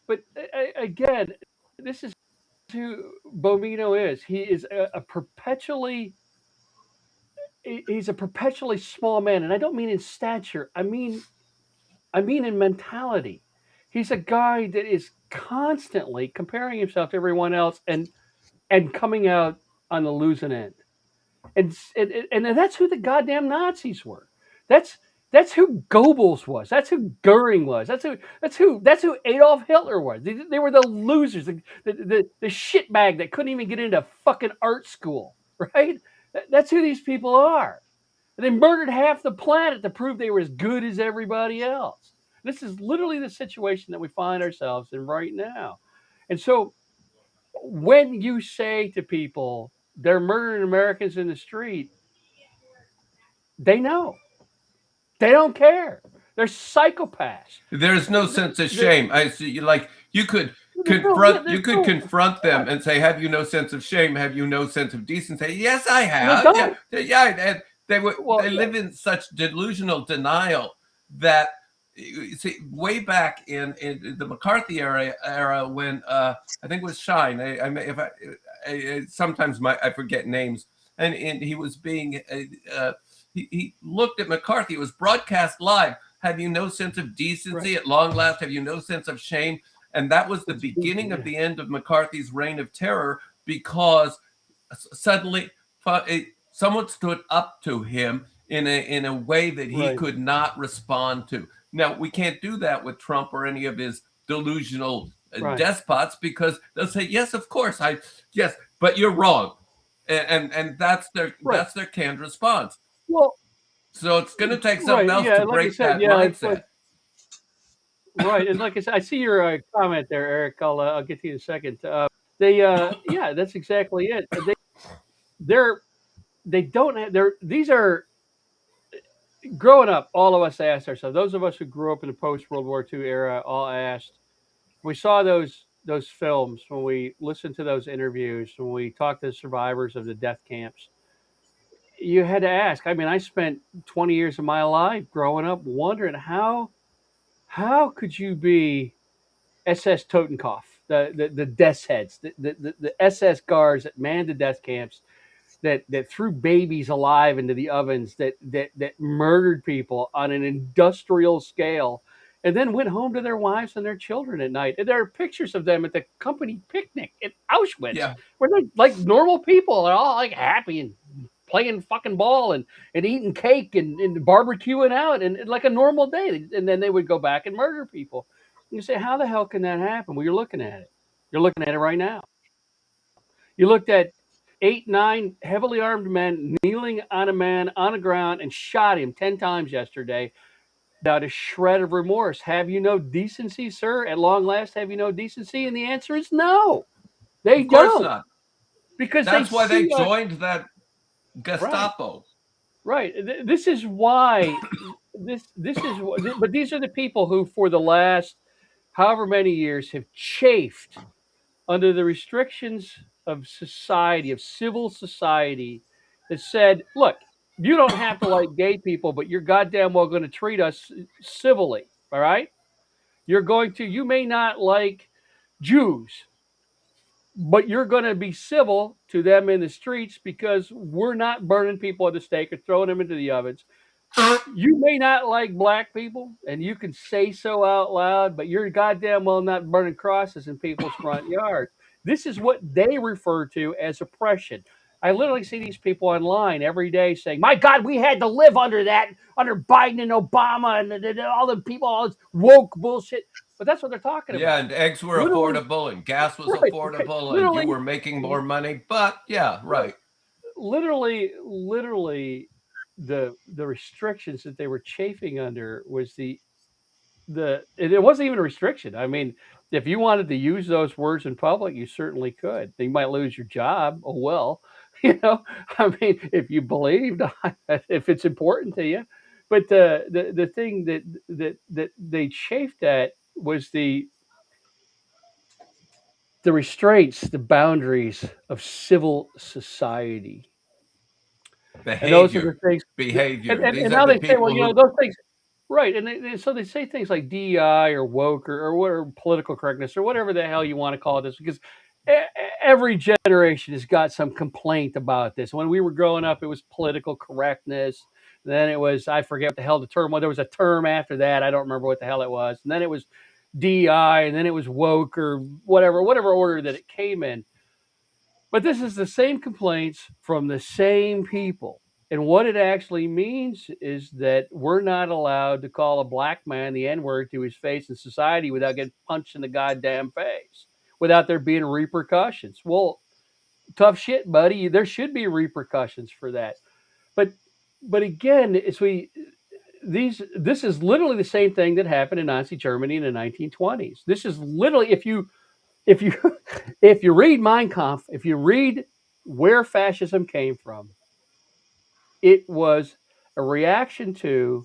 But again, this is who Bovino is. He is a perpetually small man, and I don't mean in stature. I mean in mentality. He's a guy that is constantly comparing himself to everyone else and coming out on the losing end. And that's who the goddamn Nazis were. That's who Goebbels was. That's who Goering was. That's who Adolf Hitler was. They were the losers, the shitbag that couldn't even get into fucking art school, right? That's who these people are. And they murdered half the planet to prove they were as good as everybody else. This is literally the situation that we find ourselves in right now. And so when you say to people they're murdering Americans in the street, they know. They don't care. They're psychopaths. There's no sense of shame. I see. You could confront them and say, "Have you no sense of shame? Have you no sense of decency?" Yes, I have. Yeah. They live in such delusional denial that you see, way back in the McCarthy era when I think it was Shine. I if I sometimes I forget names, and he was being he looked at McCarthy. It was broadcast live. Have you no sense of decency at long last? Have you no sense of shame? And that was the beginning of the end of McCarthy's reign of terror, because suddenly someone stood up to him in a way that he could not respond to. Now, we can't do that with Trump or any of his delusional despots, because they'll say, yes, of course, yes, but you're wrong. And that's their canned response. Well, so it's going to take something else to break that mindset. Right, and like I said, I see your comment there, Eric. I'll get to you in a second. Yeah, that's exactly it. They don't have. These are growing up. All of us asked ourselves. Those of us who grew up in the post World War II era all asked. We saw those films, when we listened to those interviews, when we talked to the survivors of the death camps. You had to ask. I mean, I spent 20 years of my life growing up wondering how could you be SS Totenkopf, the death heads, the SS guards that manned the death camps, that threw babies alive into the ovens, that murdered people on an industrial scale, and then went home to their wives and their children at night. And there are pictures of them at the company picnic at Auschwitz, where they're like normal people. They're all like happy and playing fucking ball and eating cake and barbecuing out and like a normal day. And then they would go back and murder people. And you say, how the hell can that happen? Well, you're looking at it. You're looking at it right now. You looked at 8, 9 heavily armed men kneeling on a man on the ground and shot him 10 times yesterday without a shred of remorse. Have you no decency, sir? At long last, have you no decency? And the answer is no. They don't. Of course not. Because that's why they joined that Gestapo. Right. This is why. This is. But these are the people who, for the last however many years, have chafed under the restrictions of society, of civil society, that said, look, you don't have to like gay people, but you're goddamn well going to treat us civilly. All right. You may not like Jews, but you're going to be civil to them in the streets, because we're not burning people at the stake or throwing them into the ovens. You may not like black people, and you can say so out loud, but you're goddamn well not burning crosses in people's front yards. This is what they refer to as oppression. I literally see these people online every day saying, my God, we had to live under that, under Biden and Obama and all the people, all this woke bullshit. But that's what they're talking about. Yeah, and eggs were affordable, and gas was affordable, and you were making more money. But literally, the restrictions that they were chafing under was it wasn't even a restriction. I mean, if you wanted to use those words in public, you certainly could. You might lose your job. Oh well, I mean, if you believed, if it's important to you. But the thing that they chafed at was the restraints, the boundaries of civil society. Behavior. And those are the things. Behavior. And now they say, well, those things, right? And so they say things like DEI or woke or political correctness or whatever the hell you want to call this, because every generation has got some complaint about this. When we were growing up, it was political correctness. Then it was, I forget what the hell the term was. There was a term after that. I don't remember what the hell it was. And then it was DEI, and then it was woke or whatever order that it came in. But this is the same complaints from the same people. And what it actually means is that we're not allowed to call a black man the N-word to his face in society without getting punched in the goddamn face, without there being repercussions. Well, tough shit, buddy. There should be repercussions for that. But again, this is literally the same thing that happened in Nazi Germany in the 1920s. This is literally, if you read Mein Kampf, if you read where fascism came from, it was a reaction to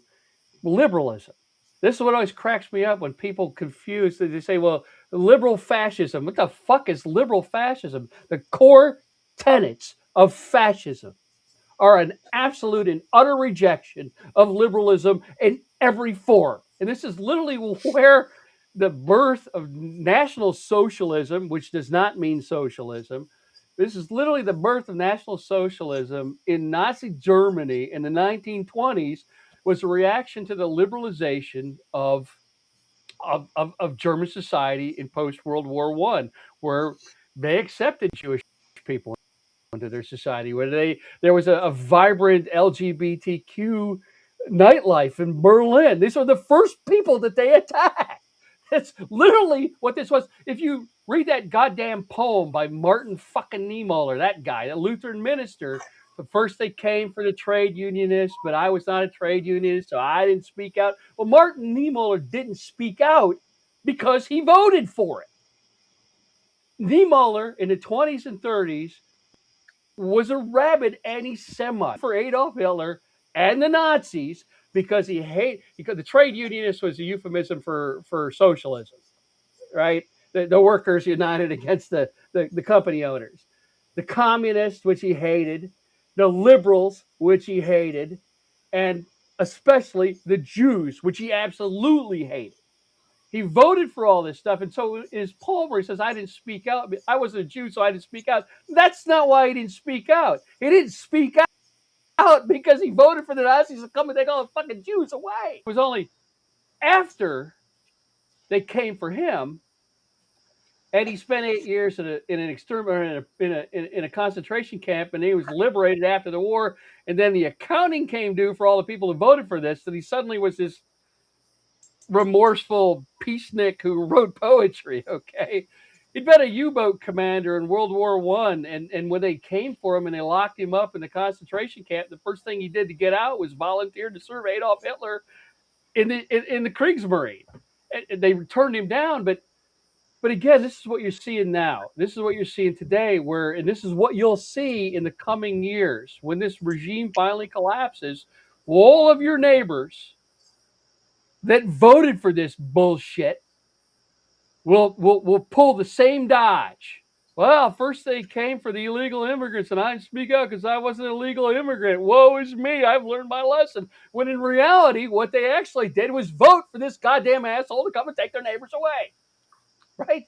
liberalism. This is what always cracks me up when people confuse. They say, well, liberal fascism. What the fuck is liberal fascism? The core tenets of fascism are an absolute and utter rejection of liberalism in every form. And this is literally where the birth of National Socialism, which does not mean socialism, this is literally the birth of National Socialism in Nazi Germany in the 1920s, was a reaction to the liberalization of German society in post World War I, where they accepted Jewish people into their society, where there was a vibrant LGBTQ nightlife in Berlin. These were the first people that they attacked. That's literally what this was. If you read that goddamn poem by Martin fucking Niemöller, that guy, that Lutheran minister, first they came for the trade unionists, but I was not a trade unionist, so I didn't speak out. Well, Martin Niemöller didn't speak out because he voted for it. Niemöller in the 20s and 30s was a rabid anti-Semite for Adolf Hitler and the Nazis because because the trade unionist was a euphemism for socialism, right? The workers united against the company owners. The communists, which he hated, the liberals, which he hated, and especially the Jews, which he absolutely hated. He voted for all this stuff. And so in his poem where he says, I didn't speak out. I wasn't a Jew, so I didn't speak out. That's not why he didn't speak out. He didn't speak out because he voted for the Nazis to come and take all the fucking Jews away. It was only after they came for him, and he spent 8 years in a concentration camp, and he was liberated after the war. And then the accounting came due for all the people who voted for this. So he suddenly was this remorseful peacenik who wrote poetry. Okay, he'd been a U-boat commander in World War I, and when they came for him and they locked him up in the concentration camp, the first thing he did to get out was volunteer to serve Adolf Hitler in the Kriegsmarine. And they turned him down, but again, this is what you're seeing now. This is what you're seeing today, and this is what you'll see in the coming years when this regime finally collapses. All of your neighbors that voted for this bullshit will pull the same dodge. Well, first they came for the illegal immigrants, and I didn't speak out because I wasn't an illegal immigrant. Woe is me, I've learned my lesson. When in reality, what they actually did was vote for this goddamn asshole to come and take their neighbors away. Right?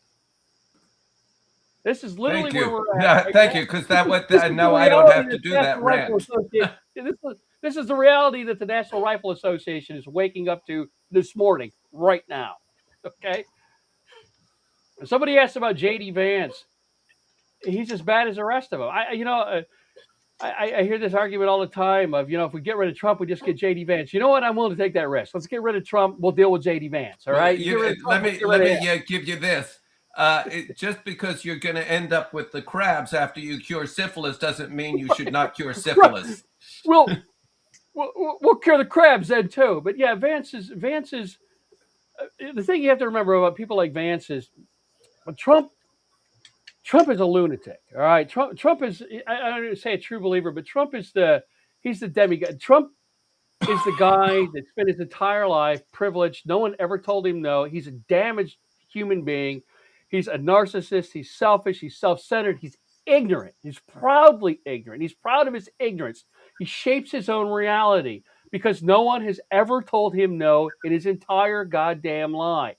This is literally where we're at. Yeah, thank you, because now I don't have to do that rant. This is the reality that the National Rifle Association is waking up to this morning, right now. Okay? Somebody asked about J.D. Vance. He's as bad as the rest of them. I hear this argument all the time of, if we get rid of Trump, we just get J.D. Vance. You know what? I'm willing to take that risk. Let's get rid of Trump. We'll deal with J.D. Vance. All right? Let me give you this. Just because you're going to end up with the crabs after you cure syphilis doesn't mean you should not cure syphilis. We'll cure the crabs then too. But yeah, Vance is the thing you have to remember about people like Vance is Trump is a lunatic. All right. Trump is, I don't say a true believer, but Trump is he's the demigod. Trump is the guy that spent his entire life privileged. No one ever told him no. He's a damaged human being. He's a narcissist. He's selfish. He's self-centered. He's ignorant. He's proudly ignorant. He's proud of his ignorance. He shapes his own reality because no one has ever told him no in his entire goddamn life.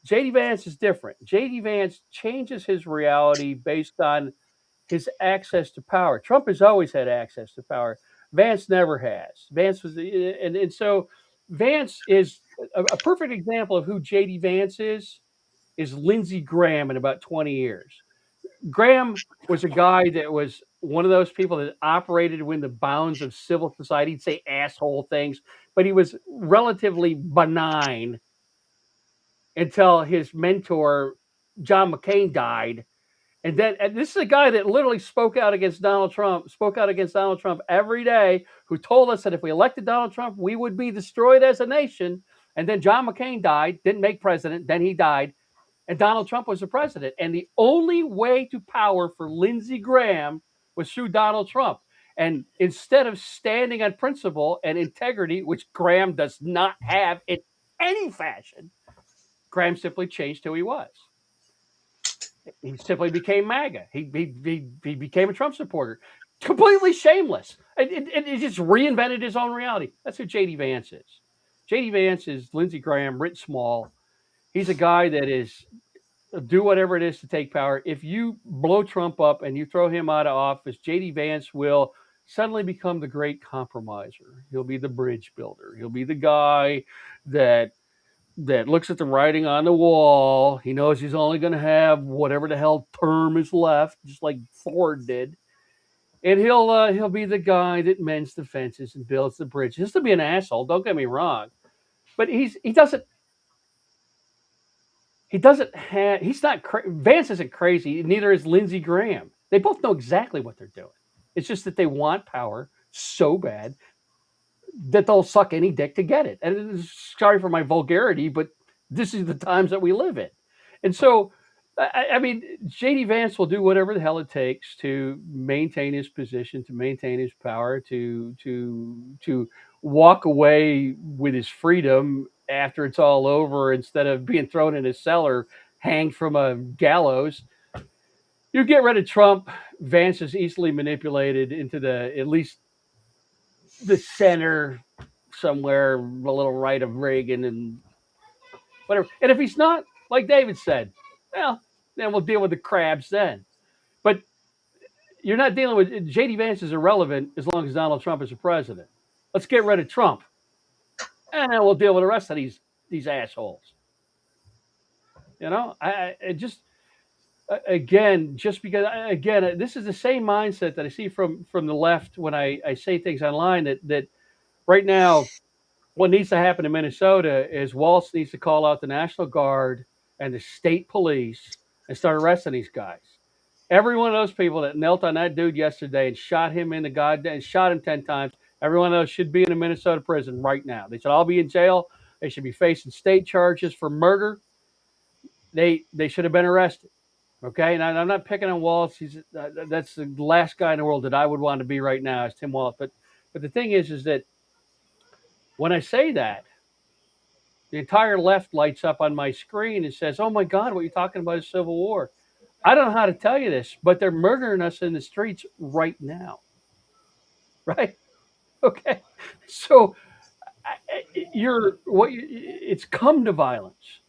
J.D. Vance is different. J.D. Vance changes his reality based on his access to power. Trump has always had access to power. Vance never has. Vance was, and so Vance is a perfect example of who J.D. Vance is Lindsey Graham in about 20 years. Graham was a guy that was one of those people that operated within the bounds of civil society. He'd say asshole things, but he was relatively benign until his mentor, John McCain, died. And this is a guy that literally spoke out against Donald Trump every day, who told us that if we elected Donald Trump, we would be destroyed as a nation. And then John McCain died, didn't make president, then he died. And Donald Trump was the president. And the only way to power for Lindsey Graham was through Donald Trump. And instead of standing on principle and integrity, which Graham does not have in any fashion, Graham simply changed who he was. He simply became MAGA. He became a Trump supporter. Completely shameless. And he just reinvented his own reality. That's who J.D. Vance is. J.D. Vance is Lindsey Graham writ small. He's a guy that is do whatever it is to take power. If you blow Trump up and you throw him out of office, J.D. Vance will suddenly become the great compromiser. He'll be the bridge builder. He'll be the guy that looks at the writing on the wall. He knows he's only going to have whatever the hell term is left, just like Ford did. And he'll be the guy that mends the fences and builds the bridge. Just to be an asshole, don't get me wrong, but he's not Vance isn't crazy. Neither is Lindsey Graham. They both know exactly what they're doing. It's just that they want power so bad that they'll suck any dick to get it. And sorry for my vulgarity, but this is the times that we live in. And so, I mean, J.D. Vance will do whatever the hell it takes to maintain his position, to maintain his power, to walk away with his freedom after it's all over, instead of being thrown in a cellar, hanged from a gallows. You get rid of Trump, Vance is easily manipulated into at least the center somewhere, a little right of Reagan and whatever. And if he's not, like David said, well, then we'll deal with the crabs then. But you're not dealing with J.D. Vance is irrelevant as long as Donald Trump is the president. Let's get rid of Trump, and then we'll deal with the rest of these assholes. You know, I just again, just because again, this is the same mindset that I see from the left when I say things online that right now, what needs to happen in Minnesota is Walz needs to call out the National Guard and the state police and start arresting these guys. Every one of those people that knelt on that dude yesterday and shot him in the goddamn, shot him 10 times, every one of those should be in a Minnesota prison right now. They should all be in jail. They should be facing state charges for murder. They should have been arrested. Okay, and I'm not picking on Walz. That's the last guy in the world that I would want to be right now, is Tim Walz. But the thing is that when I say that, the entire left lights up on my screen and says, "Oh my God, what you're talking about is civil war." I don't know how to tell you this, but they're murdering us in the streets right now. Right? Okay. So it's come to violence.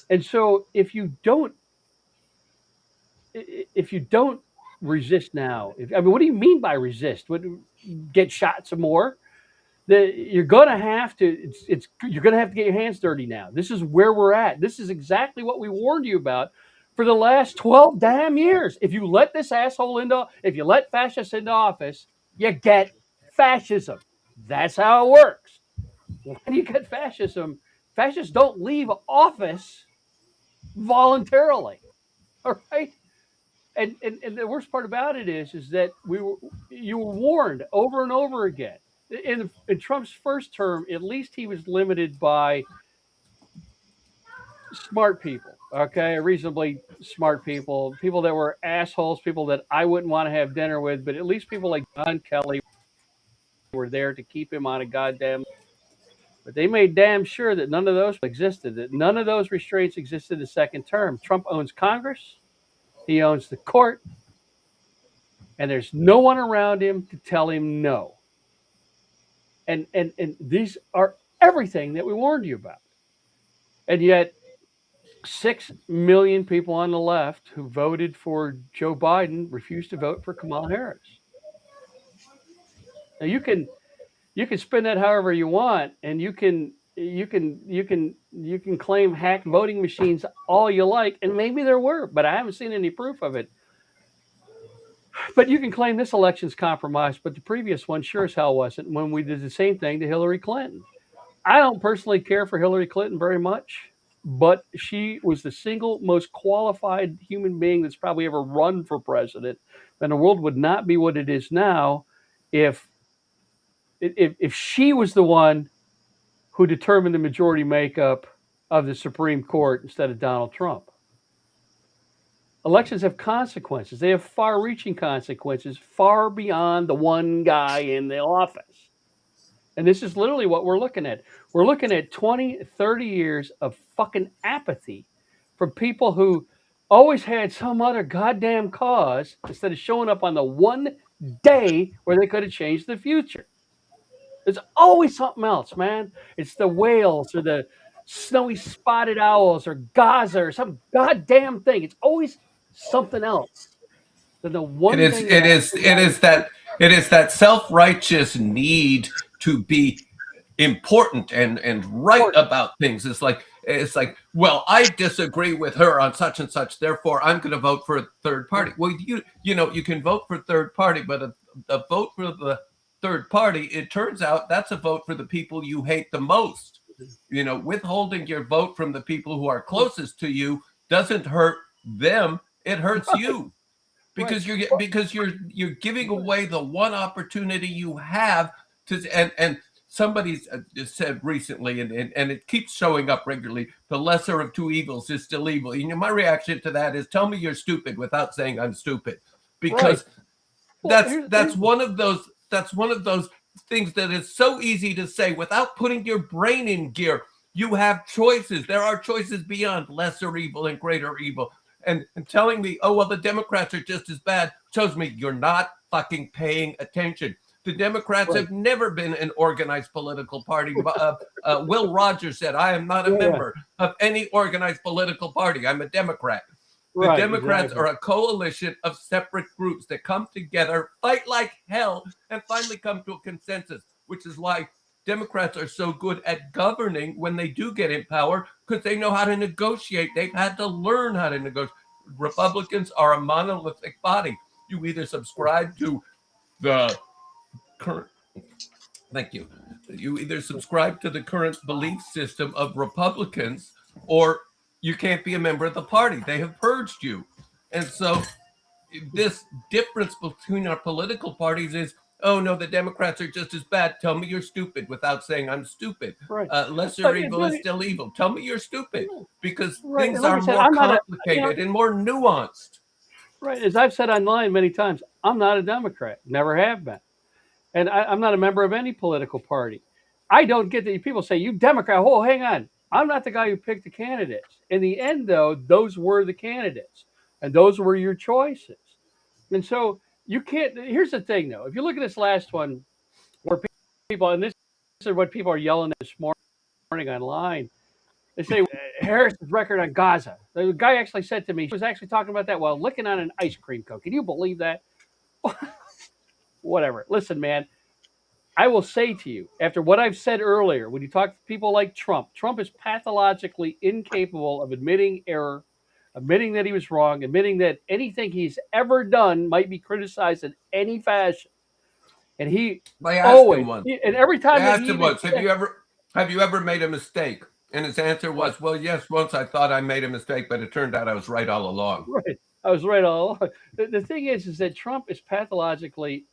And so if you don't resist now, what do you mean by resist? Get shot some more? You're going to have to. You're going to have to get your hands dirty now. This is where we're at. This is exactly what we warned you about for the last 12 damn years. If you let if you let fascists into office, you get fascism. That's how it works. When you get fascism, fascists don't leave office voluntarily. All right. And the worst part about it is that you were warned over and over again. In Trump's first term, at least he was limited by smart people, okay, reasonably smart people that were assholes, people that I wouldn't want to have dinner with, but at least people like John Kelly were there to keep him on a goddamn. But they made damn sure that none of those existed, that none of those restraints existed the second term. Trump owns Congress, he owns the court, and there's no one around him to tell him no. And these are everything that we warned you about. And yet 6 million people on the left who voted for Joe Biden refused to vote for Kamala Harris. Now you can spin that however you want, and you can claim hacked voting machines all you like, and maybe there were, but I haven't seen any proof of it. But you can claim this election's compromised, but the previous one sure as hell wasn't, when we did the same thing to Hillary Clinton. I don't personally care for Hillary Clinton very much, but she was the single most qualified human being that's probably ever run for president. And the world would not be what it is now if she was the one who determined the majority makeup of the Supreme Court instead of Donald Trump. Elections have consequences. They have far-reaching consequences, far beyond the one guy in the office. And this is literally what we're looking at. We're looking at 20, 30 years of fucking apathy from people who always had some other goddamn cause instead of showing up on the one day where they could have changed the future. There's always something else, man. It's the whales or the snowy spotted owls or Gaza or some goddamn thing. It's always something else than the It one is thing that it is it is that it is that self-righteous need to be important and right important. about things. It's like, well, I disagree with her on such and such, therefore I'm going to vote for a third party. Well, you can vote for third party, but a vote for the third party, it turns out that's a vote for the people you hate the most. Withholding your vote from the people who are closest to you doesn't hurt them, it hurts you, Right. because you're giving away the one opportunity you have to. And somebody said recently, and it keeps showing up regularly, the lesser of two evils is still evil. My reaction to that is, tell me you're stupid without saying I'm stupid, because Right. Well, that's one of those things that is so easy to say without putting your brain in gear. You have choices. There are choices beyond lesser evil and greater evil. And telling me, oh well, the Democrats are just as bad, shows me you're not fucking paying attention. The Democrats right. have never been an organized political party. Will Rogers said, I am not a Yeah. member of any organized political party. I'm a Democrat. The Right. Democrats Exactly. are a coalition of separate groups that come together, fight like hell, and finally come to a consensus, which is why Democrats are so good at governing when they do get in power, because they know how to negotiate. They've had to learn how to negotiate. Republicans are a monolithic body. You either subscribe to the current, thank you. You either subscribe to the current belief system of Republicans, or you can't be a member of the party. They have purged you. And so this difference between our political parties is, oh no, the Democrats are just as bad. Tell me you're stupid without saying I'm stupid. Right. Lesser evil is still evil. Tell me you're stupid, because Right. things And like I are said, more I'm not complicated and more nuanced. right. As I've said online many times, I'm not a Democrat. Never have been. And I'm not a member of any political party. I don't get that people say, you Democrat. Oh, hang on. I'm not the guy who picked the candidates. In the end, though, those were the candidates, and those were your choices. And so you can't. Here's the thing, though. If you look at this last one, where people, and this is what people are yelling this morning online, they say Harris's record on Gaza. The guy actually said to me, he was actually talking about that while licking on an ice cream cone. Can you believe that? Whatever. Listen, man, I will say to you, after what I've said earlier, when you talk to people like Trump, Trump is pathologically incapable of admitting error, admitting that he was wrong, admitting that anything he's ever done might be criticized in any fashion. And he I asked him always, once. and every I time that asked he him even once, have you ever made a mistake? And his answer right, was, well, yes, once I thought I made a mistake, but it turned out I was right all along. right, I was right all along. The thing is that Trump is pathologically,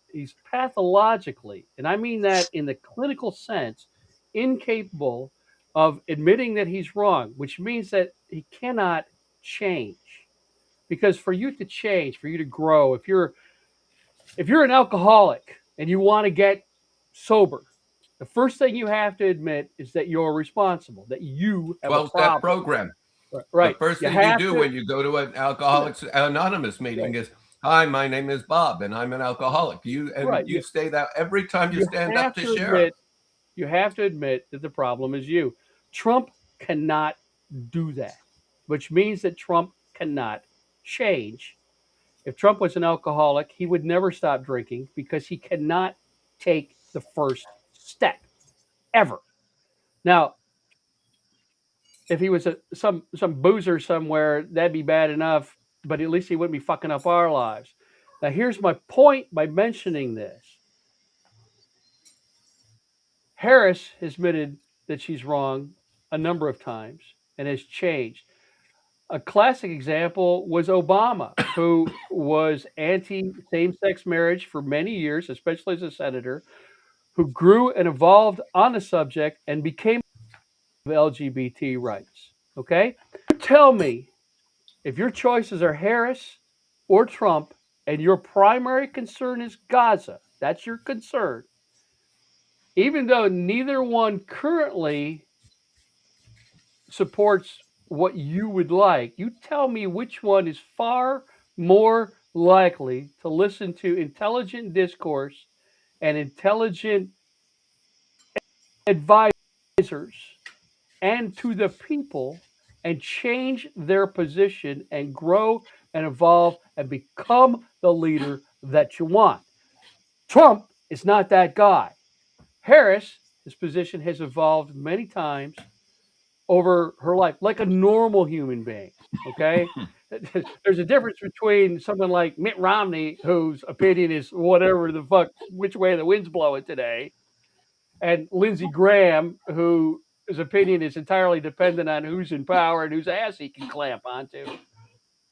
and I mean that in the clinical sense, incapable of admitting that he's wrong, which means that he cannot change. Because for you to change, for you to grow, if you're an alcoholic and you want to get sober, the first thing you have to admit is that you're responsible, that you have a 12-step problem. program. The Right. first You thing you have do to, when you go to an Alcoholics Anonymous meeting right, is, hi, my name is Bob, and I'm an alcoholic. right. You say that every time you You stand up have to to share. admit that the problem is you. Trump cannot do that, which means that Trump cannot change. If Trump was an alcoholic, he would never stop drinking because he cannot take the first step ever. Now, if he was some boozer somewhere, that'd be bad enough, but at least he wouldn't be fucking up our lives. Now, here's my point by mentioning this. Harris has admitted that she's wrong a number of times and has changed. A classic example was Obama, who was anti same sex marriage for many years, especially as a senator, who grew and evolved on the subject and became of LGBT rights. Okay? Tell me, if your choices are Harris or Trump and your primary concern is Gaza, that's your concern, even though neither one currently supports what you would like, you tell me which one is far more likely to listen to intelligent discourse and intelligent advisors and to the people and change their position and grow and evolve and become the leader that you want. Trump is not that guy. Harris, his position has evolved many times over her life, like a normal human being. Okay. There's a difference between someone like Mitt Romney, whose opinion is whatever the fuck, which way the wind's blowing today, and Lindsey Graham, whose opinion is entirely dependent on who's in power and whose ass he can clamp onto.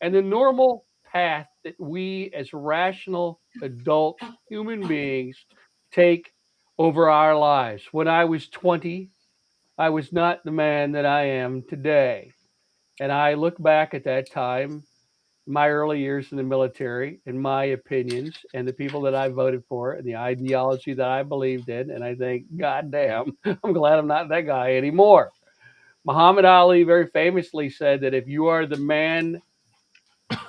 And the normal path that we as rational adult human beings take over our lives. When I was 20, I was not the man that I am today. And I look back at that time, my early years in the military, and my opinions, and the people that I voted for, and the ideology that I believed in, and I think, God damn, I'm glad I'm not that guy anymore. Muhammad Ali very famously said that if you are the man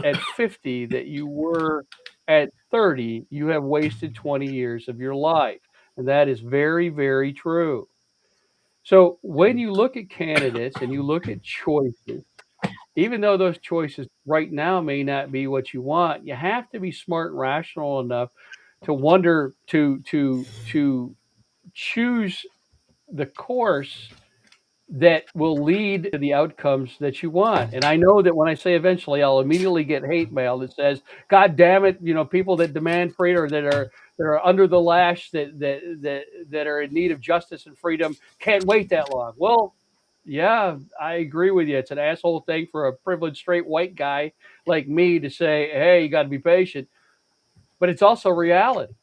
at 50 that you were at 30, you have wasted 20 years of your life. And that is very, very true. So when you look at candidates and you look at choices, even though those choices right now may not be what you want, you have to be smart and rational enough to wonder to choose the course that will lead to the outcomes that you want. And I know that when I say eventually, I'll immediately get hate mail that says, "God damn it, people that demand freedom or that are under the lash, that are in need of justice and freedom can't wait that long." Well, yeah, I agree with you. It's an asshole thing for a privileged straight white guy like me to say, "Hey, you got to be patient," but it's also reality.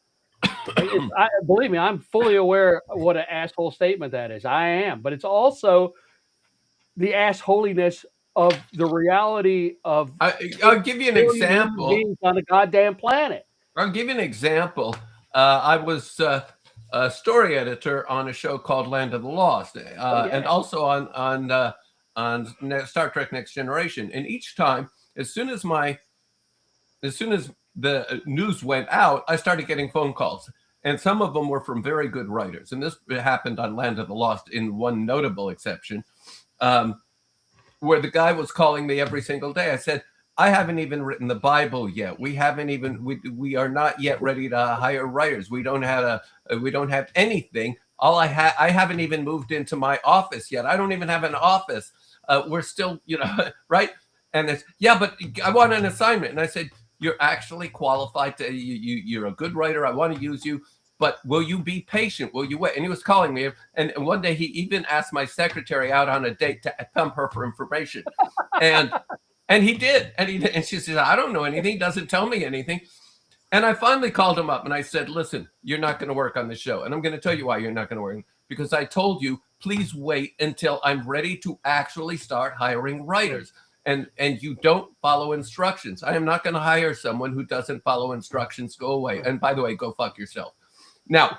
Believe me, I'm fully aware of what an asshole statement that is. I am, but it's also the assholiness of the reality of I'll give you an 8 billion human example. beings on the goddamn planet. I'll give you an example. I was a story editor on a show called Land of the Lost, and also on Star Trek: Next Generation. And each time, as soon as the news went out, I started getting phone calls, and some of them were from very good writers. And this happened on Land of the Lost, in one notable exception, where the guy was calling me every single day. I said, "I haven't even written the Bible yet. We are not yet ready to hire writers. We don't have anything. I haven't even moved into my office yet. I don't even have an office. We're still, right?" And it's, "Yeah, but I want an assignment." And I said, "You're actually qualified to, you're a good writer. I want to use you, but will you be patient? Will you wait?" And he was calling me. And one day he even asked my secretary out on a date to pump her for information. And he did. And she said, "I don't know anything. He doesn't tell me anything." And I finally called him up and I said, "Listen, you're not going to work on the show. And I'm going to tell you why you're not going to work. Because I told you, please wait until I'm ready to actually start hiring writers. And you don't follow instructions. I am not going to hire someone who doesn't follow instructions. Go away. And by the way, go fuck yourself." Now,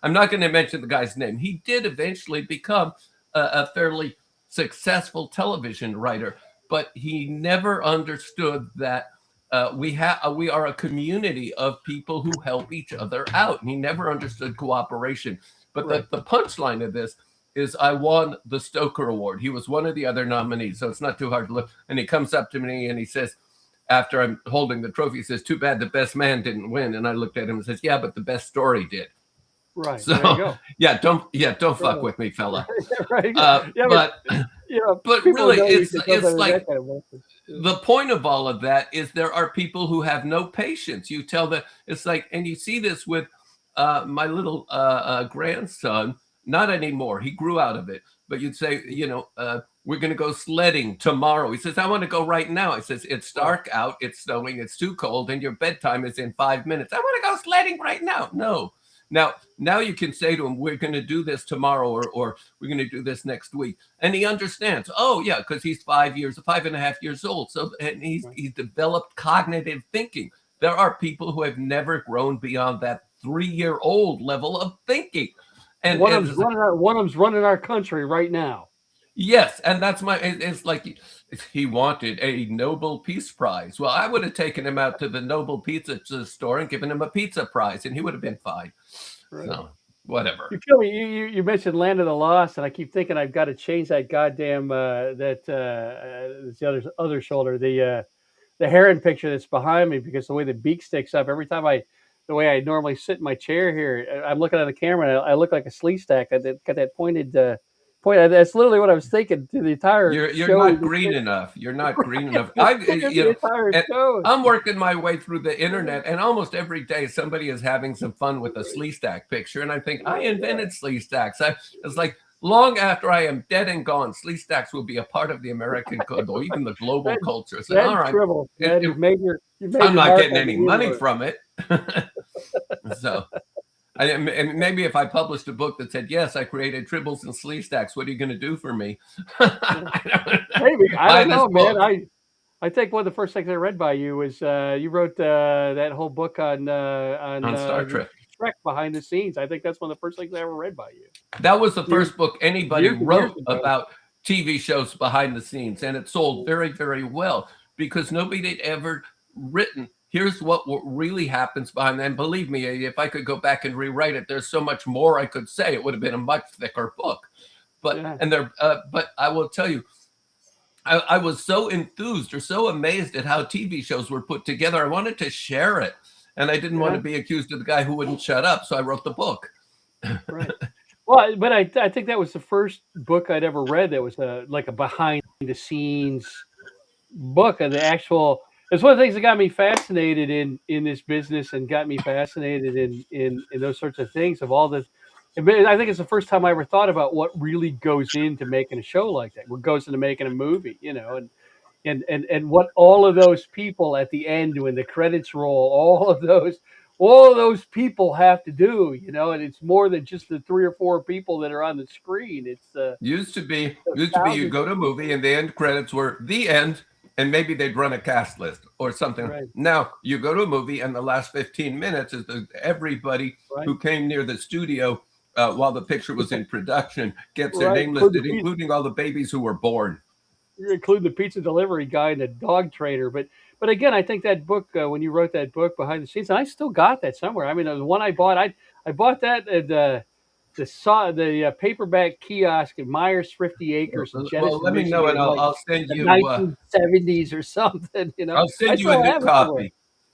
I'm not going to mention the guy's name. He did eventually become a fairly successful television writer, but he never understood that we are a community of people who help each other out. And he never understood cooperation. But right. The punchline of this is I won the Stoker Award. He was one of the other nominees, so it's not too hard to look. And he comes up to me and he says, after I'm holding the trophy, he says, "Too bad the best man didn't win." And I looked at him and says, "Yeah, but the best story did." Right. So there you go. don't fuck with me, fella. Right. But really, it's like the point of all of that is there are people who have no patience. You tell them, it's like, and you see this with my little grandson. Not anymore. He grew out of it. But you'd say, "We're going to go sledding tomorrow." He says, "I want to go right now." I says, "It's dark out. It's snowing. It's too cold. And your bedtime is in 5 minutes. I want to go sledding right now." No. Now you can say to him, "We're going to do this tomorrow or we're going to do this next week." And he understands. Oh, yeah, because he's 5.5 years old. So and he's developed cognitive thinking. There are people who have never grown beyond that 3-year-old level of thinking. And one of them's running our country right now. Yes, and that's it's like he wanted a Nobel Peace Prize. Well, I would have taken him out to the Nobel Pizza store and given him a pizza prize, and he would have been fine. Right. So, whatever. You feel me? You mentioned Land of the Lost, and I keep thinking I've got to change that goddamn it's the other shoulder, the heron picture that's behind me, because the way the beak sticks up every time the way I normally sit in my chair here, I'm looking at the camera and I look like a slee stack. I got that pointed point. That's literally what I was thinking to the entire You're show. not green enough. You're not green enough. The entire And show. I'm working my way through the internet, and almost every day somebody is having some fun with a slee stack picture. And I think I invented slee stacks. It's like long after I am dead and gone, slee stacks will be a part of the American code or even the global culture. So, all right, Tribble, man, you've made I'm your not mark getting on the any money universe. from it. So. And maybe if I published a book that said, yes, I created tribbles and slee stacks, what are you going to do for me? Maybe. I don't know, man. I think one of the first things I read by you was you wrote that whole book on Star Trek. Trek behind the scenes. I think that's one of the first things I ever read by you. That was the first book anybody years wrote ago. about TV shows behind the scenes, and it sold very, very well because nobody had ever written, here's what really happens behind that. And believe me, if I could go back and rewrite it, there's so much more I could say. It would have been a much thicker book. But but I will tell you, I was so enthused or so amazed at how TV shows were put together. I wanted to share it, and I didn't want to be accused of the guy who wouldn't shut up, so I wrote the book. Right. Well, but I think that was the first book I'd ever read that was like a behind the scenes book of the actual. It's one of the things that got me fascinated in this business and got me fascinated in those sorts of things of all the. I think it's the first time I ever thought about what really goes into making a show like that. What goes into making a movie, and what all of those people at the end when the credits roll, all of those people have to do, and it's more than just the 3 or 4 people that are on the screen. It's used to be you go to a movie and the end credits were the end, and maybe they'd run a cast list or something. Right. Now you go to a movie and the last 15 minutes is everybody who came near the studio while the picture was in production gets their name listed, including all the babies who were born. You're including the pizza delivery guy and the dog trainer. But again, I think that book, when you wrote that book behind the scenes, and I still got that somewhere. I mean, the one I bought, I bought that at the paperback kiosk at Myers Thrifty Acres in Genesis. Well, let me know, and I'll send you 1970s or something. I'll send you a new copy.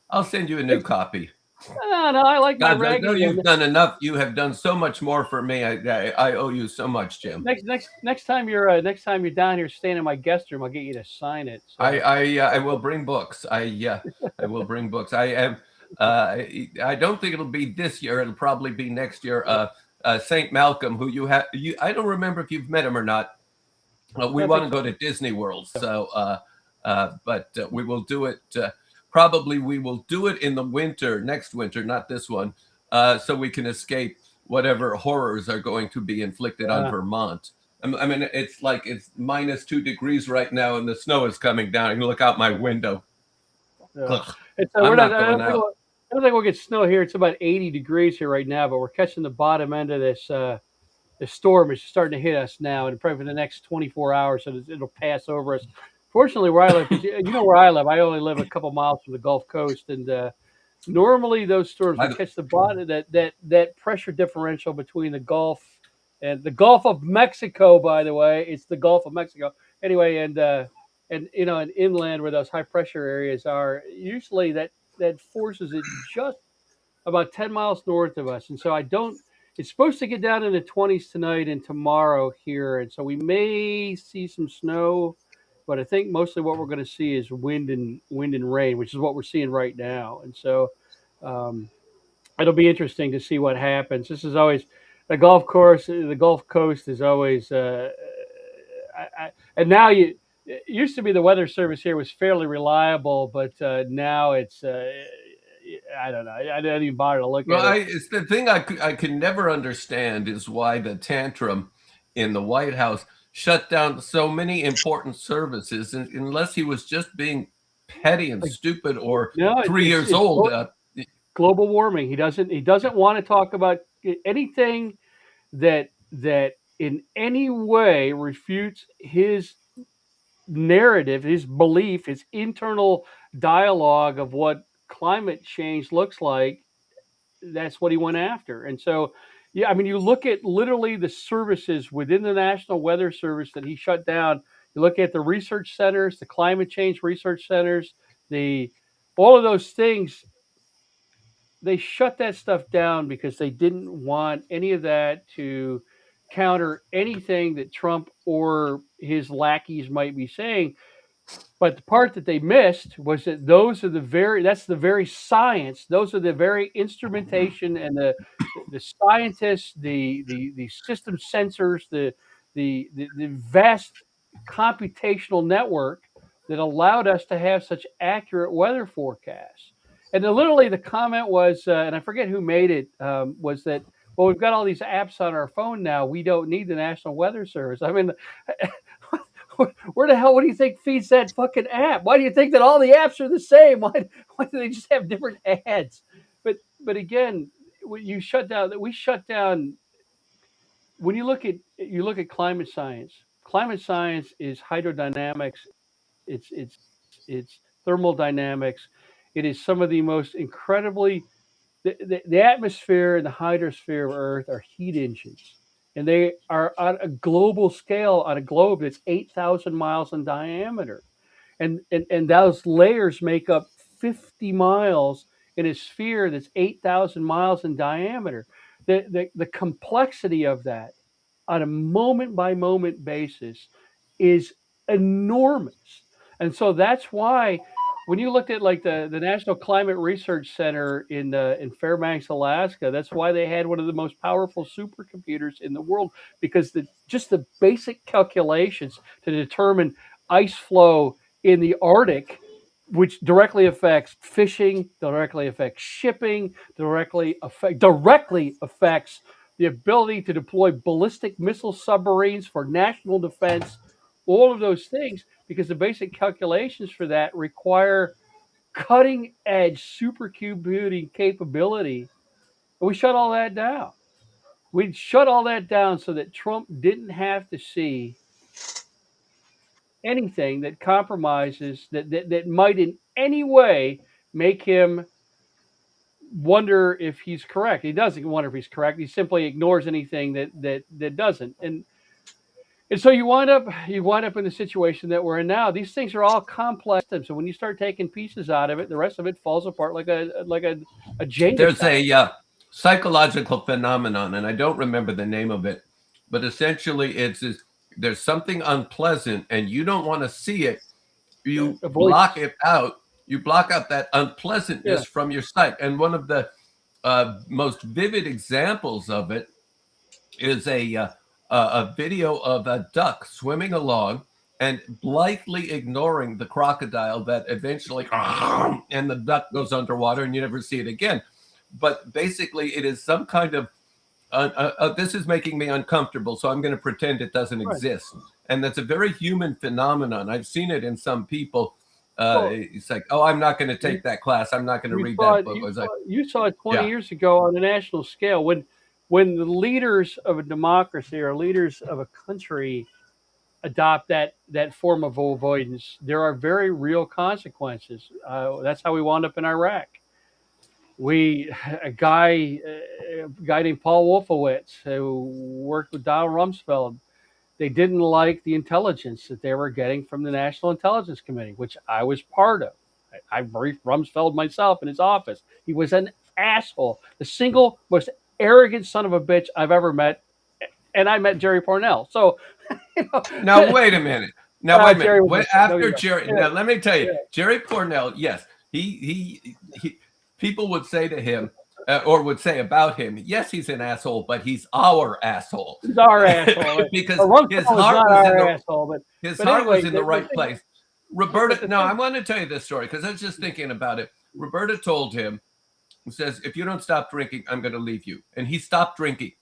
I'll send you a new copy. No, I like my regular. You've done enough. You have done so much more for me. I owe you so much, Jim. Next time you're down here staying in my guest room, I'll get you to sign it. So. I will bring books. I will bring books. I am. I don't think it'll be this year. It'll probably be next year. St. Malcolm, who you have. I don't remember if you've met him or not. We want to go to Disney World, so but we will do it. Probably we will do it in the winter, next winter, not this one, so we can escape whatever horrors are going to be inflicted on Vermont. I mean, it's like it's -2 degrees right now, and the snow is coming down. I can look out my window. I'm not going out. I don't think we'll get snow here. It's about 80 degrees here right now, but we're catching the bottom end of this. The storm is starting to hit us now, and probably for the next 24 hours, so it'll pass over us. Fortunately, where I live, where I live, I only live a couple miles from the Gulf Coast, and normally those storms will catch the bottom. That pressure differential between the Gulf and the Gulf of Mexico. By the way, it's the Gulf of Mexico anyway, and inland where those high pressure areas are, usually that forces it just about 10 miles north of us, and so It's supposed to get down in the 20s tonight and tomorrow here, and so we may see some snow. But I think mostly what we're going to see is wind and rain, which is what we're seeing right now. And so it'll be interesting to see what happens. This is always the Gulf Coast is always, and now it used to be the weather service here was fairly reliable, but now it's, I don't know. I didn't even bother to look at it. It's the thing I can never understand is why the tantrum in the White House shut down so many important services, unless he was just being petty and stupid or 3 years old. Global warming. He doesn't want to talk about anything that in any way refutes his narrative, his belief, his internal dialogue of what climate change looks like. That's what he went after. And so Yeah, I mean, you look at literally the services within the National Weather Service that he shut down. You look at the research centers, the climate change research centers, the all of those things. They shut that stuff down because they didn't want any of that to counter anything that Trump or his lackeys might be saying. But the part that they missed was that that's the very science. Those are the very instrumentation and the scientists, the system sensors, the vast computational network that allowed us to have such accurate weather forecasts. And then literally the comment was, and I forget who made it, was that, well, we've got all these apps on our phone now. We don't need the National Weather Service. I mean, where the hell? What do you think feeds that fucking app? Why do you think that all the apps are the same? Why do they just have different ads? But again, when you shut down, we shut down. When you look at climate science. Climate science is hydrodynamics. It's thermodynamics. It is some of the most incredibly the atmosphere and the hydrosphere of Earth are heat engines, and they are on a global scale on a globe that's 8,000 miles in diameter, and those layers make up 50 miles in a sphere that's 8,000 miles in diameter. The complexity of that on a moment by moment basis is enormous. And so that's why when you looked at like the National Climate Research Center in Fairbanks, Alaska, that's why they had one of the most powerful supercomputers in the world, because just the basic calculations to determine ice flow in the Arctic, which directly affects fishing, directly affects shipping, directly affects the ability to deploy ballistic missile submarines for national defense, all of those things, because the basic calculations for that require cutting edge supercomputing capability. And we shut all that down. We shut all that down so that Trump didn't have to see anything that compromises that might in any way make him wonder if he's correct. He doesn't wonder if he's correct. He simply ignores anything that doesn't. And so you wind up in the situation that we're in now. These things are all complex systems. So when you start taking pieces out of it, the rest of it falls apart like a Jenga. There's a psychological phenomenon, and I don't remember the name of it, but essentially there's something unpleasant, and you don't want to see it. You block it out. You block out that unpleasantness from your sight. And one of the most vivid examples of it is a video of a duck swimming along and blithely ignoring the crocodile that eventually, and the duck goes underwater and you never see it again. But basically, it is some kind of, this is making me uncomfortable, so I'm going to pretend it doesn't exist. And that's a very human phenomenon. I've seen it in some people. It's like, oh, I'm not going to take that class. I'm not going to read that book. You saw it 20 years ago on a national scale when the leaders of a democracy or leaders of a country adopt that form of avoidance, there are very real consequences. That's how we wound up in Iraq. A guy named Paul Wolfowitz, who worked with Donald Rumsfeld, they didn't like the intelligence that they were getting from the National Intelligence Committee, which I was part of. I briefed Rumsfeld myself in his office. He was an asshole, the single most arrogant son of a bitch I've ever met, and I met Jerry Pournelle. So, now wait a minute. Now wait a minute. After Jerry, now let me tell you, Jerry Pournelle. Yes, he people would say to him, or would say about him, yes, he's an asshole, but he's our asshole. He's our asshole. Because his heart was in the right place. Roberta, no, I want to tell you this story because I was just thinking about it. Roberta told him, says, if you don't stop drinking, I'm going to leave you. And he stopped drinking.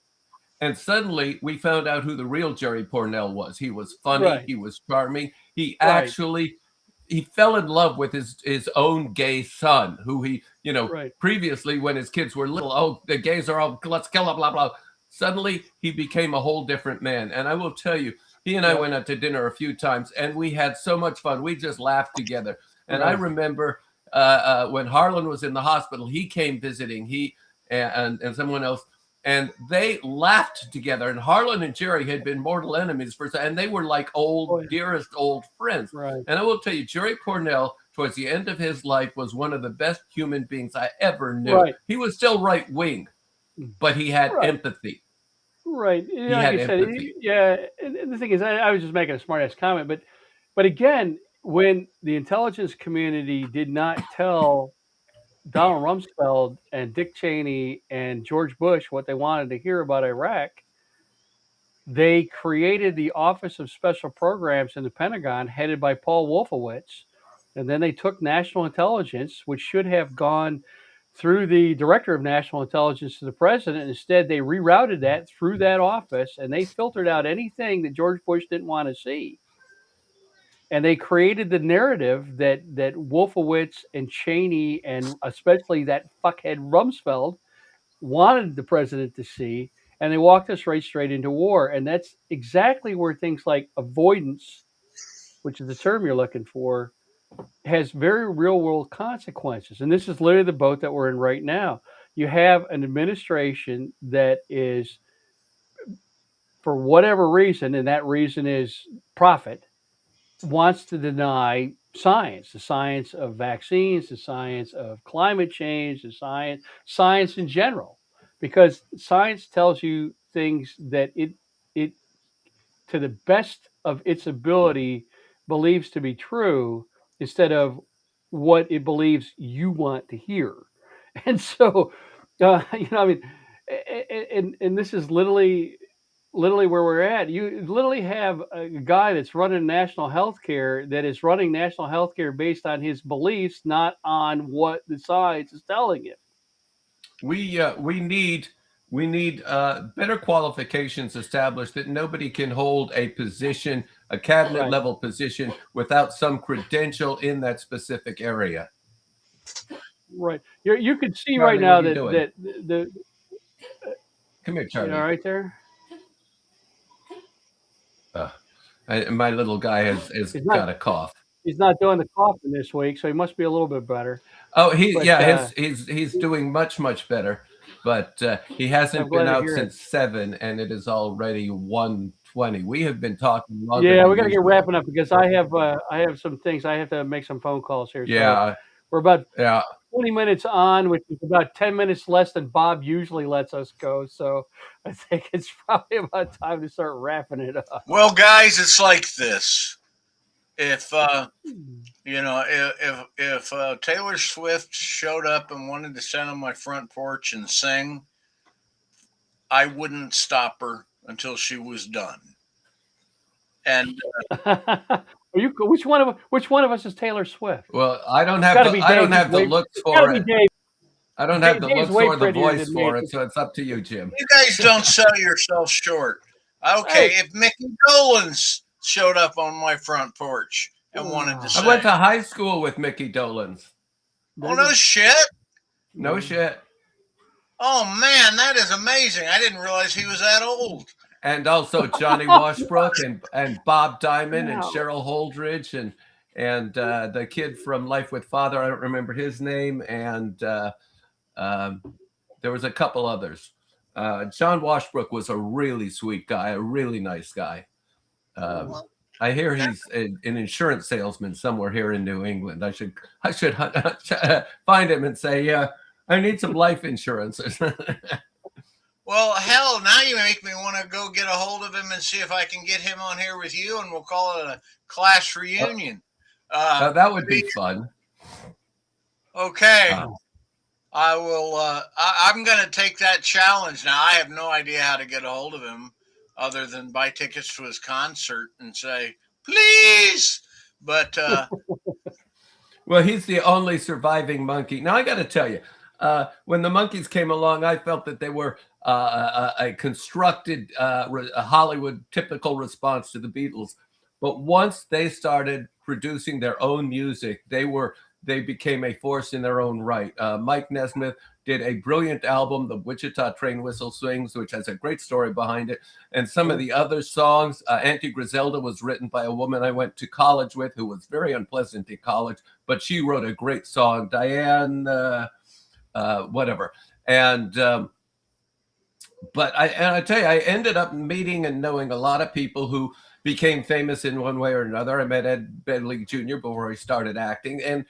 And suddenly we found out who the real Jerry Pournelle was. He was funny. Right. He was charming. He actually... He fell in love with his own gay son, who he, previously when his kids were little, oh, the gays are all, let's kill them, blah, blah. Suddenly he became a whole different man. And I will tell you, he and I went out to dinner a few times and we had so much fun. We just laughed together. And I remember when Harlan was in the hospital, he came visiting, he and someone else. and they laughed together. And Harlan and Jerry had been mortal enemies and they were like dearest old friends. Right. And I will tell you, Jerry Cornell, towards the end of his life, was one of the best human beings I ever knew. Right. He was still right wing, but he had empathy. Right. He Like had you said, empathy. yeah. And the thing is, I was just making a smart ass comment, but again, when the intelligence community did not tell Donald Rumsfeld and Dick Cheney and George Bush what they wanted to hear about Iraq, they created the Office of Special Programs in the Pentagon, headed by Paul Wolfowitz. And then they took national intelligence, which should have gone through the director of national intelligence to the president. Instead, they rerouted that through that office, and they filtered out anything that George Bush didn't want to see. And they created the narrative that Wolfowitz and Cheney, and especially that fuckhead Rumsfeld, wanted the president to see, and they walked us right straight into war. And that's exactly where things like avoidance, which is the term you're looking for, has very real world consequences. And this is literally the boat that we're in right now. You have an administration that is, for whatever reason, and that reason is profit, wants to deny science, the science of vaccines, the science of climate change, the science in general, because science tells you things that it to the best of its ability believes to be true, instead of what it believes you want to hear. And so, I mean, and this is literally where we're at. You literally have a guy that's running national healthcare that is running national healthcare based on his beliefs, not on what the science is telling him. We need better qualifications established, that nobody can hold a position, a cabinet level position, without some credential in that specific area. Right. You could see Charlie, right now what are you that the come here, Charlie. You all right there? My little guy has got a cough. He's not doing the coughing this week, so he must be a little bit better. Oh, he's doing much better, but he hasn't been out since 7, and it is already 1:20. We have been talking longer. Yeah, we got to get wrapping up, because I have some things. I have to make some phone calls here. Yeah, so we're about 20 minutes on, which is about 10 minutes less than Bob usually lets us go. So I think it's probably about time to start wrapping it up. Well, guys, it's like this. If if Taylor Swift showed up and wanted to sit on my front porch and sing, I wouldn't stop her until she was done. And which one of us is Taylor Swift? Well, I don't have the looks for it. I don't have the looks or the voice for it, so it's up to you, Jim. You guys don't sell yourself short. Okay, if Mickey Dolenz showed up on my front porch and wanted to sing. I went to high school with Mickey Dolenz. Oh, no shit? No shit. Oh, man, that is amazing. I didn't realize he was that old. And also Johnny Washbrook and Bob Diamond and Cheryl Holdridge and the kid from Life with Father. I don't remember his name. And there was a couple others. John Washbrook was a really sweet guy, a really nice guy. I hear he's an insurance salesman somewhere here in New England. I should find him and say, yeah, I need some life insurance. Well, hell, now you make me want to go get a hold of him and see if I can get him on here with you, and we'll call it a class reunion. That would be fun. Okay. I will. I'm going to take that challenge. Now, I have no idea how to get a hold of him other than buy tickets to his concert and say, please. But well, he's the only surviving monkey. Now, I got to tell you, when the Monkees came along, I felt that they were a constructed a Hollywood typical response to the Beatles. But once they started producing their own music, they became a force in their own right. Mike Nesmith did a brilliant album, The Wichita Train Whistle Swings, which has a great story behind it. And some of the other songs, Auntie Griselda was written by a woman I went to college with who was very unpleasant in college, but she wrote a great song, Diane, whatever. And But I tell you, I ended up meeting and knowing a lot of people who became famous in one way or another. I met Ed Bedley Jr. before he started acting, and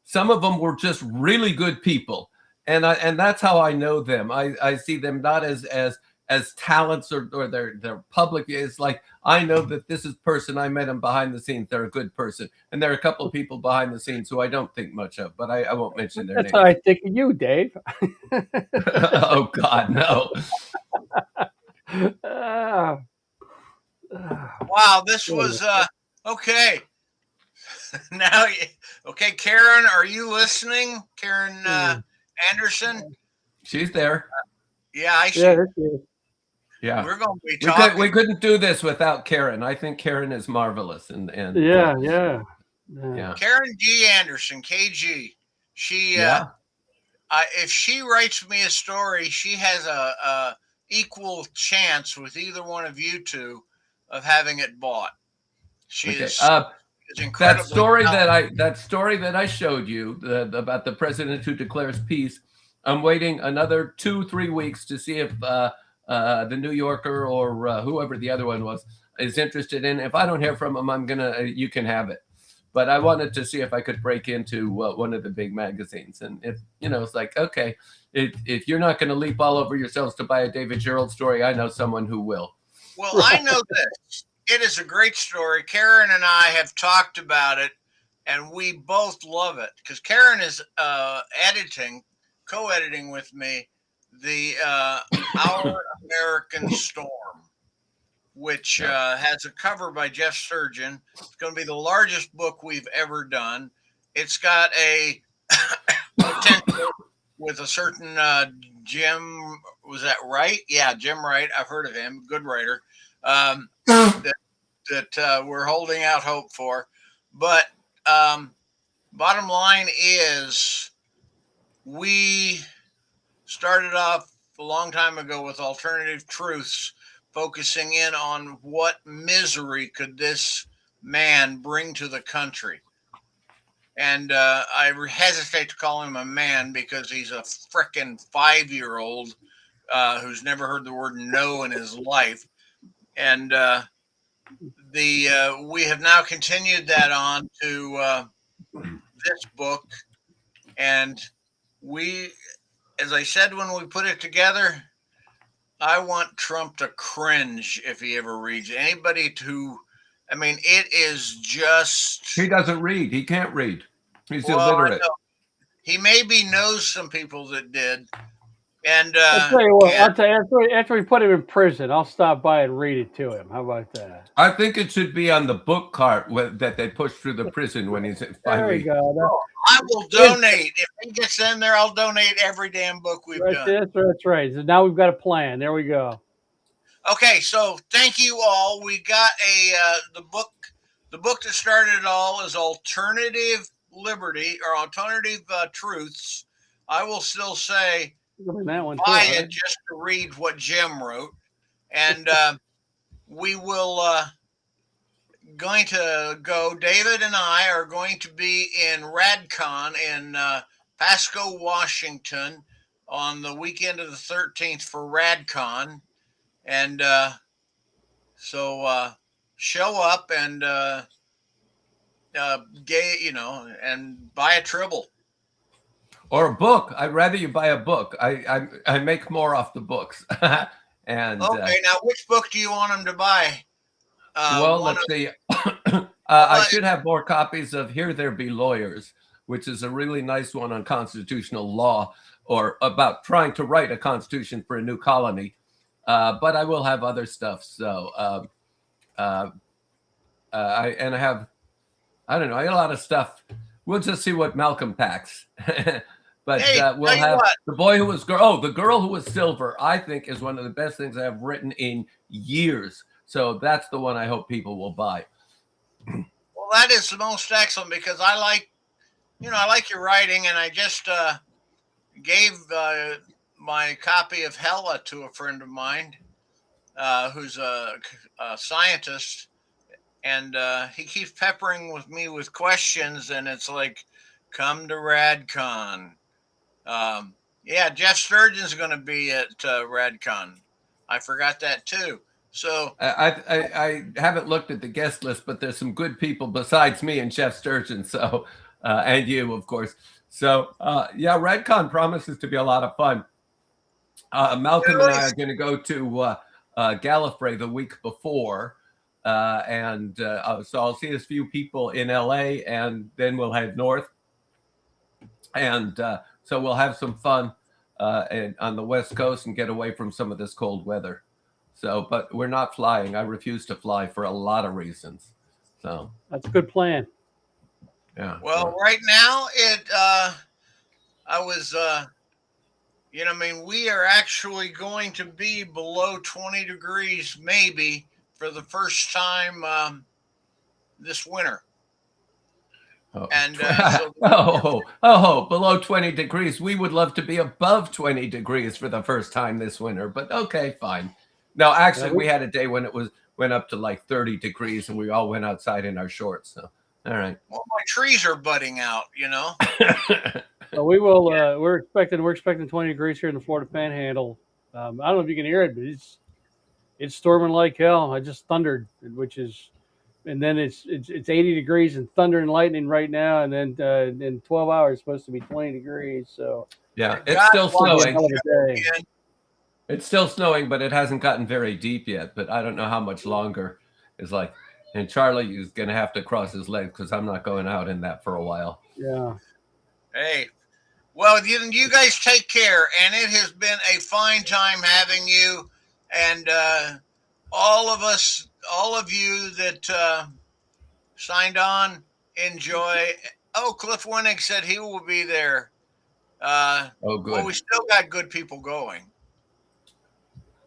some of them were just really good people, and that's how I know them. I see them not as talents or their public. It's like I know that this is person I met him behind the scenes. They're a good person, and there are a couple of people behind the scenes who I don't think much of, but I won't mention their That's how names. I think of you, Dave. Oh God, no. Ah, Wow, this goodness. was okay. Now, okay, Karen, are you listening? Karen Mm. Anderson? She's there. Yeah, I Yeah, see. there she is. Yeah. We're going to be We talking. couldn't do this without Karen. I think Karen is marvelous and Yeah, yeah. Yeah. yeah. Karen G. Anderson, KG. She, Yeah. if she writes me a story, she has a equal chance with either one of you two of having it bought. She Okay. is incredibly talented. That story that I showed you about the president who declares peace. I'm waiting another 2-3 weeks to see if the New Yorker or whoever the other one was is interested in. If I don't hear from them, I'm gonna you can have it. But I wanted to see if I could break into one of the big magazines, and if it's like okay, if you're not going to leap all over yourselves to buy a David Gerrold story, I know someone who will. Well, I Right. know this. It is a great story. Karen and I have talked about it, and we both love it because Karen is co-editing with me, the Our American Storm, which Yeah. has a cover by Jeff Sturgeon. It's going to be the largest book we've ever done. It's got a potential with a certain Jim. Was that Wright? Yeah, Jim Wright. I've heard of him. Good writer. That we're holding out hope for. But um, bottom line is, we started off a long time ago with alternative truths, focusing in on what misery could this man bring to the country. And I hesitate to call him a man because he's a frickin' 5-year-old who's never heard the word no in his life. And the we have now continued that on to this book, and we, as I said when we put it together, I want Trump to cringe if he ever reads anybody to. I mean, it is He just. doesn't read. He can't read. He's Well, I illiterate. know he maybe knows some people that did, and I'll tell you what. and I'll tell you after we put him in prison, I'll stop by and read it to him. How about that? I think it should be on the book cart that they push through the prison when he's There you finally. go. I will donate if he gets in there. I'll donate every damn book we've done. That's right. So now we've got a plan. There we go. Okay, so thank you all. We got a the book. The book that started it all is Alternative Liberty or Alternative Truths. I will still say That one too. buy All it right. just to read what Jim wrote, and we will going to go. David and I are going to be in RadCon in Pasco, Washington, on the weekend of the 13th for RadCon, and so show up and and buy a Tribble. Or a book. I'd rather you buy a book. I make more off the books. and Okay, now which book do you want them to buy? well, One let's of see. I well, should have more copies of Here There Be Lawyers, which is a really nice one on constitutional law or about trying to write a constitution for a new colony. But I will have other stuff. So uh, I have I don't know. I got a lot of stuff. We'll just see what Malcolm packs. But hey, we'll tell you have what, the boy who was girl. Oh, the girl who was silver. I think is one of the best things I've written in years. So that's the one I hope people will buy. well, that is the most excellent because I like your writing, and I just gave my copy of Hella to a friend of mine who's a scientist, and he keeps peppering with me with questions, and it's like, come to RadCon. Um, Yeah, Jeff Sturgeon's going to be at RadCon. I forgot that too. So I haven't looked at the guest list, but there's some good people besides me and Chef Sturgeon, so and you, of course. So yeah, RedCon promises to be a lot of fun. Malcolm and I are going to go to Gallifrey the week before, and so I'll see a few people in LA, and then we'll head north, and so we'll have some fun on the West Coast and get away from some of this cold weather. So, but we're not flying. I refuse to fly for a lot of reasons. So that's a good plan. Yeah. Well, right now I was, I mean, we are actually going to be below 20 degrees maybe for the first time this winter. Oh. And below 20 degrees. We would love to be above 20 degrees for the first time this winter, but okay, fine. No, actually, we had a day when it went up to like 30 degrees, and we all went outside in our shorts. So, all right. Well, my trees are budding out, So we will. We're expecting 20 degrees here in the Florida Panhandle. I don't know if you can hear it, but it's storming like hell. I just thundered, and then it's 80 degrees and thunder and lightning right now, and then in 12 hours it's supposed to be 20 degrees. So yeah, it's still snowing. Day. It's still snowing, but it hasn't gotten very deep yet. But I don't know how much longer. It's like, and Charlie is going to have to cross his legs because I'm not going out in that for a while. Yeah. Hey, well, you guys take care, and it has been a fine time having you, and all of you that signed on, enjoy. Oh, Cliff Winnick said he will be there. Oh, good. Well, we still got good people going.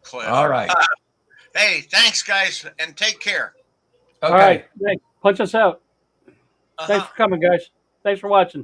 Cliff. All right. Hey, thanks, guys, and take care. Okay. All right. Thanks. Punch us out. Thanks for coming, guys. Thanks for watching.